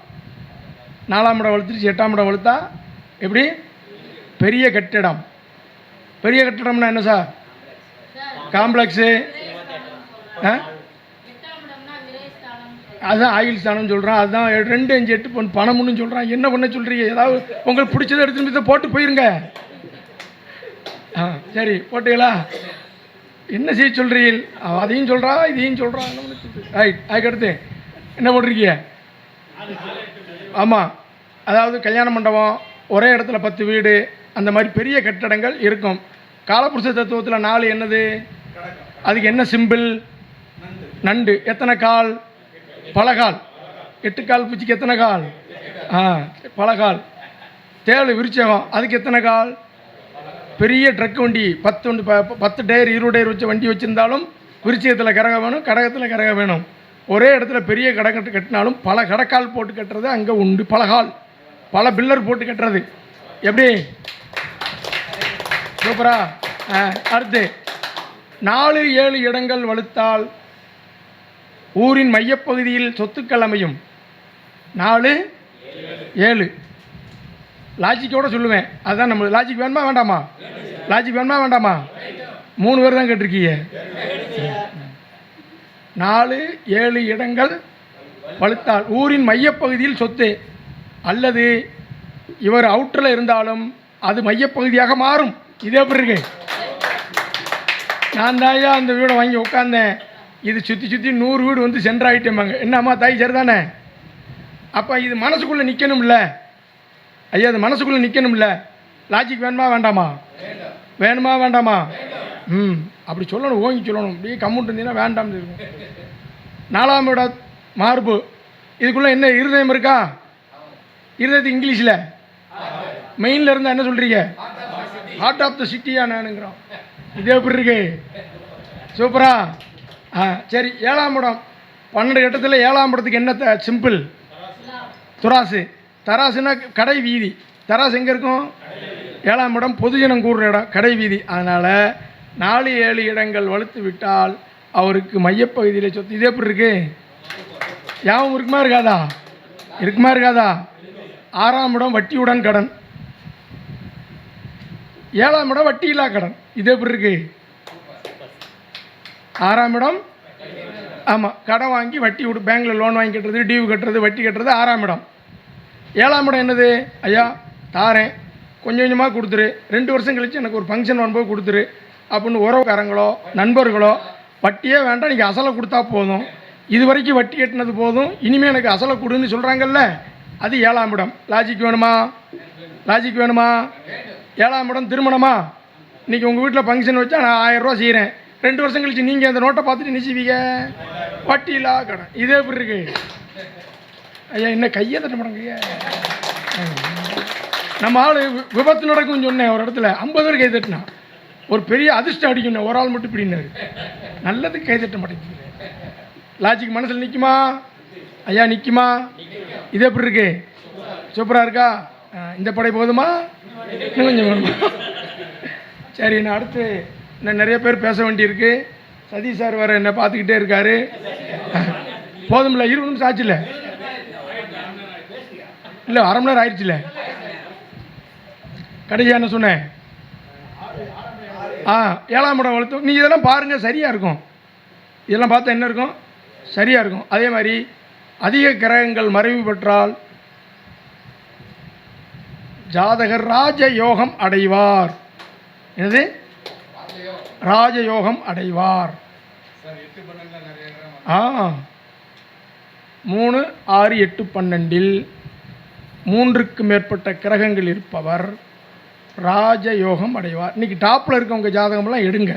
4ஆம் இடம் வலுத்துருச்சு, 8ஆம் இடம் வலுத்தா எப்படி? பெரிய கட்டிடம். பெரிய கட்டிடம்னா என்ன சார்? காம்ப்ளெக்ஸு. அதுதான் ஆயில் ஸ்தானம் சொல்கிறான். அதுதான் 2, 5, 8 பணம்னு சொல்கிறான். என்ன பண்ண சொல்கிறீங்க? ஏதாவது உங்களுக்கு பிடிச்சதை எடுத்துகிட்டு போட்டு போயிருங்க. ஆ, சரி போட்டீங்களா? என்ன செய்ய சொல்கிறீங்க? அதையும் சொல்கிறா, இதையும் சொல்கிறா. ரைட். அதுக்கடுத்து என்ன போட்டிருக்கீங்க? ஆமாம், அதாவது கல்யாண மண்டபம், ஒரே இடத்துல 10 வீடு, அந்த மாதிரி பெரிய கட்டடங்கள் இருக்கும். காலப்புருஷ தத்துவத்தில் 4 என்னது? அதுக்கு என்ன சிம்பிள்? நண்டு. எத்தனை கால்? பலகால். 8 கால் பூச்சிக்கு எத்தனை கால்? ஆ, பலகால். தேள் விருச்சகம், அதுக்கு எத்தனை கால்? பெரிய ட்ரக் வண்டி, 10 டயர் 20 டயர் வச்ச வண்டி வச்சுருந்தாலும் விருச்சகத்தில் கரகம் வேணும், கடகத்தில் கரகம் வேணும். ஒரே இடத்துல பெரிய கடை கட்டினாலும் பல கடைக்கால் போட்டு கட்டுறது அங்கே உண்டு. பலகால், பல பில்லர் போட்டு கட்டுறது. எப்படி? சூப்பரா? அடுத்து 4-7 இடங்கள் வலுத்தால் ஊரின் மையப்பகுதியில் சொத்துக்கள் அமையும். 4-7 லாஜிக்கோடு சொல்லுவேன். அதுதான் நம்ம லாஜிக். வேணுமா வேண்டாமா? லாஜிக் வேணுமா வேண்டாமா? 3 பேர் தான் கேட்டிருக்கீங்க. 4-7 இடங்கள் வலுத்தால் ஊரின் மையப்பகுதியில் சொத்து, அல்லது இவர் அவுட்டரில் இருந்தாலும் அது மையப்பகுதியாக மாறும். இது எப்படி இருக்கு? நான் தாயா அந்த வீடை வாங்கி உட்காந்தேன், இது சுற்றி சுற்றி 100 வீடு வந்து சென்டர் ஆகிட்டேம்பாங்க. என்னம்மா தாய் சரி தானே? அப்போ இது மனசுக்குள்ளே நிற்கணும்ல ஐயா, அது மனசுக்குள்ளே நிற்கணும்ல. லாஜிக் வேணுமா வேண்டாமா? வேணுமா வேண்டாமா? அப்படி சொல்லணும், ஓங்கி சொல்லணும். அப்படியே கம்முன்ட்டு இருந்தீங்கன்னா வேண்டாம்னு இருக்கும். 4ஆம் இடம் மார்பு, இதுக்குள்ளே என்ன இருதயம் இருக்கா? இருதயத்துக்கு இங்கிலீஷில் மெயினில் இருந்தால் என்ன சொல்கிறீங்க? ஹார்ட் ஆஃப் த சிட்டியா நானுங்கிறோம். இது எப்படி இருக்கு? சூப்பரா? சரி. 7ஆம் இடம் 12 கட்டத்தில் 7ஆம் இடத்துக்கு என்ன சிம்பிள்? துராசு. தராசுனா கடை வீதி. தராசு எங்கே இருக்கும்? 7ஆம் இடம் பொதுஜனம் கூடுற இடம், கடை வீதி. அதனால் 4-7 இடங்கள் வலுத்து விட்டால் அவருக்கு மையப்பகுதியில் சொத்து. இது எப்படி இருக்கு? யாவும் இருக்குமா இருக்காதா? இருக்குமா இருக்காதா? 6ஆம் இடம் வட்டியுடன் கடன், 7ஆம் இடம் வட்டி இல்லா கடன். இது எப்படி இருக்கு? 6ஆம் இடம் ஆமாம், கடன் வாங்கி வட்டி விடு, பேங்கில் லோன் வாங்கி கட்டுறது, டியூ கட்டுறது, வட்டி கட்டுறது 6ஆம் இடம். 7ஆம் இடம் என்னது? ஐயா தாரேன், கொஞ்சம் கொஞ்சமாக கொடுத்துரு, 2 வருஷம் கழித்து எனக்கு ஒரு ஃபங்க்ஷன் வரும்போது கொடுத்துரு அப்படின்னு உறவுக்காரங்களோ நண்பர்களோ, வட்டியே வேண்டாம் நீங்கள் அசலை கொடுத்தா போதும், இது வரைக்கும் வட்டி கட்டினது போதும், இனிமேல் எனக்கு அசலை கொடுன்னு சொல்கிறாங்கல்ல, அது 7ஆம் இடம். லாஜிக் வேணுமா? லாஜிக் வேணுமா? 7ஆம் இடம் திருமணமா? இன்றைக்கி உங்கள் வீட்டில் ஃபங்க்ஷன் வச்சா நான் 1000 ரூபா செய்கிறேன், 2 வருஷம் கழிச்சு நீங்கள் அந்த நோட்டை பார்த்துட்டு நினைச்சுவீங்க வட்டி இல்லா கடன். இதே எப்படி இருக்கு? ஐயா என்ன கையை தட்ட மாட்டேங்க. நம்ம ஆள் விபத்து நடக்கும்னு சொன்னேன் ஒரு இடத்துல, 50 பேர் கை தட்டினா, ஒரு பெரிய அதிர்ஷ்டம் அடிக்கணும், ஒரு ஆள் மட்டும் இப்படின்னாரு. நல்லது கை தட்ட மாட்டேங்குது. லாஜிக் மனசில் நிற்குமா? ஐயா நிற்குமா? இது எப்படி இருக்கு? சூப்பராக இருக்கா? இந்த படை போதுமா? இன்னும் கொஞ்சம் வேணுமா? சரி, நான் அடுத்து இன்னும் நிறைய பேர் பேச வேண்டியிருக்கு. சதீஷ் சார் வேறு என்ன பார்த்துக்கிட்டே இருக்காரு. போதும்ல, 20 நிமிஷம் ஆச்சுல்ல? இல்லை, அரை மணி நேரம் ஆயிடுச்சுல்ல? கடைசியாக என்ன சொன்னேன்? 7ஆம் இடம் வளர்த்து. நீங்கள் இதெல்லாம் பாருங்கள், சரியாக இருக்கும். இதெல்லாம் பார்த்தா என்ன இருக்கும்? சரியாக இருக்கும். அதே மாதிரி அதிக கிரகங்கள் மறைவு பெற்றால் ஜாதகர் ராஜயோகம் அடைவார். என்னது? ராஜயோகம் அடைவார். 3, 6, 8, 12 3க்கு மேற்பட்ட கிரகங்கள் இருப்பவர் ராஜயோகம் அடைவார். இன்றைக்கி டாப்பில் இருக்கவங்க ஜாதகமெல்லாம் எடுங்க.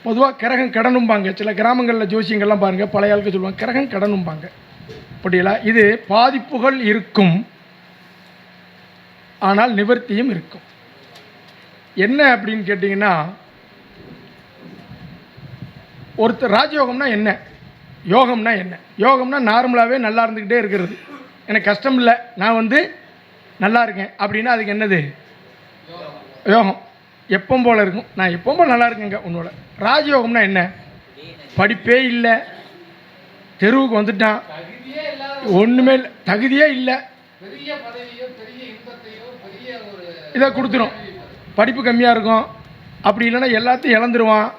பொதுவாக கிரகம் கடனும்பாங்க. சில கிராமங்களில் ஜோசியங்கள்லாம் பாருங்கள், பழைய ஆளுக்கு சொல்லுவாங்க கிரகம் கடனும்பாங்க. அப்படியெல்லாம் இது பாதிப்புகள் இருக்கும், ஆனால் நிவர்த்தியும் இருக்கும். என்ன அப்படின்னு கேட்டிங்கன்னா, ஒருத்தர் ராஜயோகம்னா என்ன, யோகம்னா என்ன? யோகம்னா நார்மலாகவே நல்லா இருந்துக்கிட்டே இருக்கிறது, எனக்கு கஷ்டம் இல்லை, நான் நல்லா இருக்கேன் அப்படின்னா அதுக்கு என்னது? யோகம். எப்பவும் போல் இருக்கும், நான் எப்பவும் போல் நல்லா இருக்கேங்க உன்னோட. ராஜயோகம்னா என்ன? படிப்பே இல்லை, தெருவுக்கு வந்துட்டான், ஒன்றுமே இல்லை, தகுதியே இல்லை, இதை கொடுத்துரும். படிப்பு கம்மியாக இருக்கும், அப்படி இல்லைன்னா எல்லாத்தையும் இழந்துருவான்,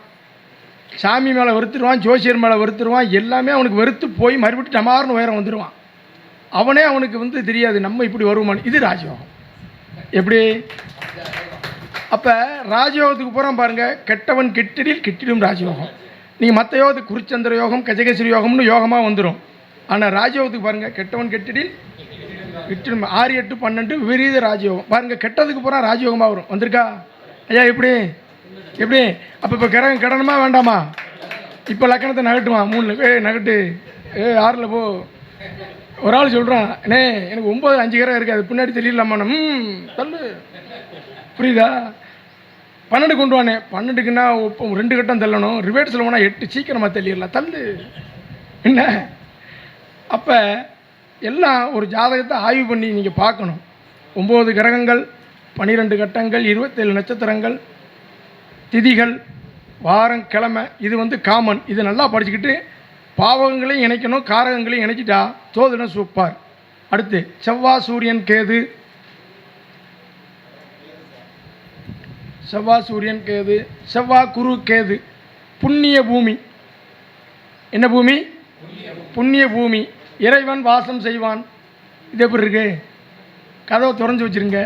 சாமி மேலே வெறுத்துருவான், ஜோசியர் மேலே வெறுத்துருவான், எல்லாமே அவனுக்கு வெறுத்து போய் மறுபடியும் டமார்னு உயரம் வந்துடுவான். அவனே அவனுக்கு தெரியாது நம்ம இப்படி வருவான். இது ராஜயோகம். எப்படி? அப்போ ராஜயோகத்துக்கு போகிறோம் பாருங்கள், கெட்டவன் கெட்டிடில் கெட்டிடும் ராஜயோகம். நீங்கள் மற்ற யோகத்துக்கு குருச்சந்திர யோகம், கஜகேசரி யோகம்னு யோகமாக வந்துடும். ஆனால் ராஜயோகத்துக்கு பாருங்கள், கெட்டவன் கெட்டிடில் கெட்டிடும். 6, 8, 12 விபரீத ராஜயோகம். பாருங்கள், கெட்டதுக்கு போகிறான் ராஜயோகமாக வரும். வந்திருக்கா ஐயா? எப்படி? அப்போ இப்போ கிரகம் கடனுமா வேண்டாமா? இப்போ லக்கணத்தை நகட்டுமா? 3 நகட்டு, 6 போ. ஒரு ஆள் சொல்கிறான், அண்ணே எனக்கு 9, 5 கிரகம் இருக்குது, அது பின்னாடி தெரியலாமா? தள்ளு, புரியுதா? 12 கொண்டு வானே. 12க்குன்னா 2 கட்டம் தள்ளணும், ரிவேர்ஸில் போனால் 8 சீக்கிரமாக தெரியலாம், தள்ளு என்ன? அப்போ எல்லாம் ஒரு ஜாதகத்தை ஆய்வு பண்ணி நீங்கள் பார்க்கணும். 9 கிரகங்கள், 12 கட்டங்கள், 27 நட்சத்திரங்கள், திதிகள், வாரம், கிழமை, இது காமன். இது நல்லா படிச்சுக்கிட்டு பாவகங்களையும் இணைக்கணும், காரகங்களையும் இணைச்சிட்டா ஜோதிடம் சூப்பர். அடுத்து செவ்வாய், சூரியன், கேது. செவ்வாய், சூரியன், கேது. செவ்வாய், குரு, கேது. புண்ணிய பூமி. என்ன பூமி? புண்ணிய பூமி. இறைவன் வாசம் செய்வான். இது எப்படி இருக்கு? கதவை திறந்து வச்சிருங்க.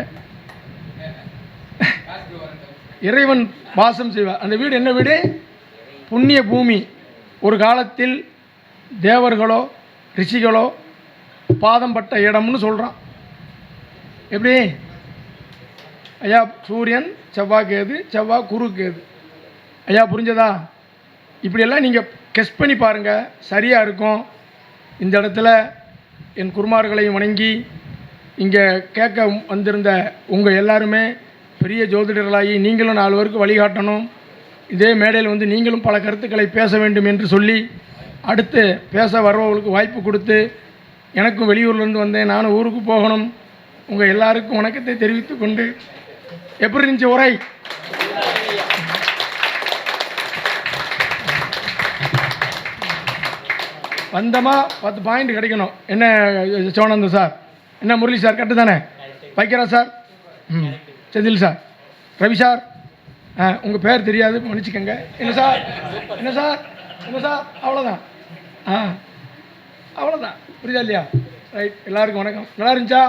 இறைவன் வாசம் செய்வார். அந்த வீடு என்ன வீடு? புண்ணிய பூமி. ஒரு காலத்தில் தேவர்களோ ரிஷிகளோ பாதம் பட்ட இடம்னு சொல்கிறான். எப்படி ஐயா? சூரியன், செவ்வாய், கேது, செவ்வாய், குரு, கேது. ஐயா புரிஞ்சதா? இப்படியெல்லாம் நீங்கள் கெஸ் பண்ணி பாருங்கள், சரியாக இருக்கும். இந்த இடத்துல என் குருமார்களையும் வணங்கி இங்கே கேட்க வந்திருந்த உங்கள் எல்லாருமே பெரிய ஜோதிடர்களாகி நீங்களும் 4 பேருக்கு வழிகாட்டணும். இதே மேடையில் நீங்களும் பல கருத்துக்களை பேச வேண்டும் என்று சொல்லி அடுத்து பேச வர்றவங்களுக்கு வாய்ப்பு கொடுத்து, எனக்கும் வெளியூர்லேருந்து வந்தேன், நானும் ஊருக்கு போகணும், உங்கள் எல்லாருக்கும் வணக்கத்தை தெரிவித்து கொண்டு, எப்படி இருந்துச்சு உரை? வந்தமா 10 பாயிண்ட் கிடைக்கணும். என்ன சிவானந்தம் சார், என்ன முரளி சார், கரெக்டு தானே? வைக்கிறா sir, Senthil sir, Ravi sir, உங்கள் பேர் தெரியாது மன்னிச்சுக்கோங்க. என்ன சார், என்ன சார், என்ன சார், அவ்வளோதான். அவ்வளோதான், புரியுதா இல்லையா? ரைட், எல்லாருக்கும் வணக்கம். நல்லா இருந்துச்சா?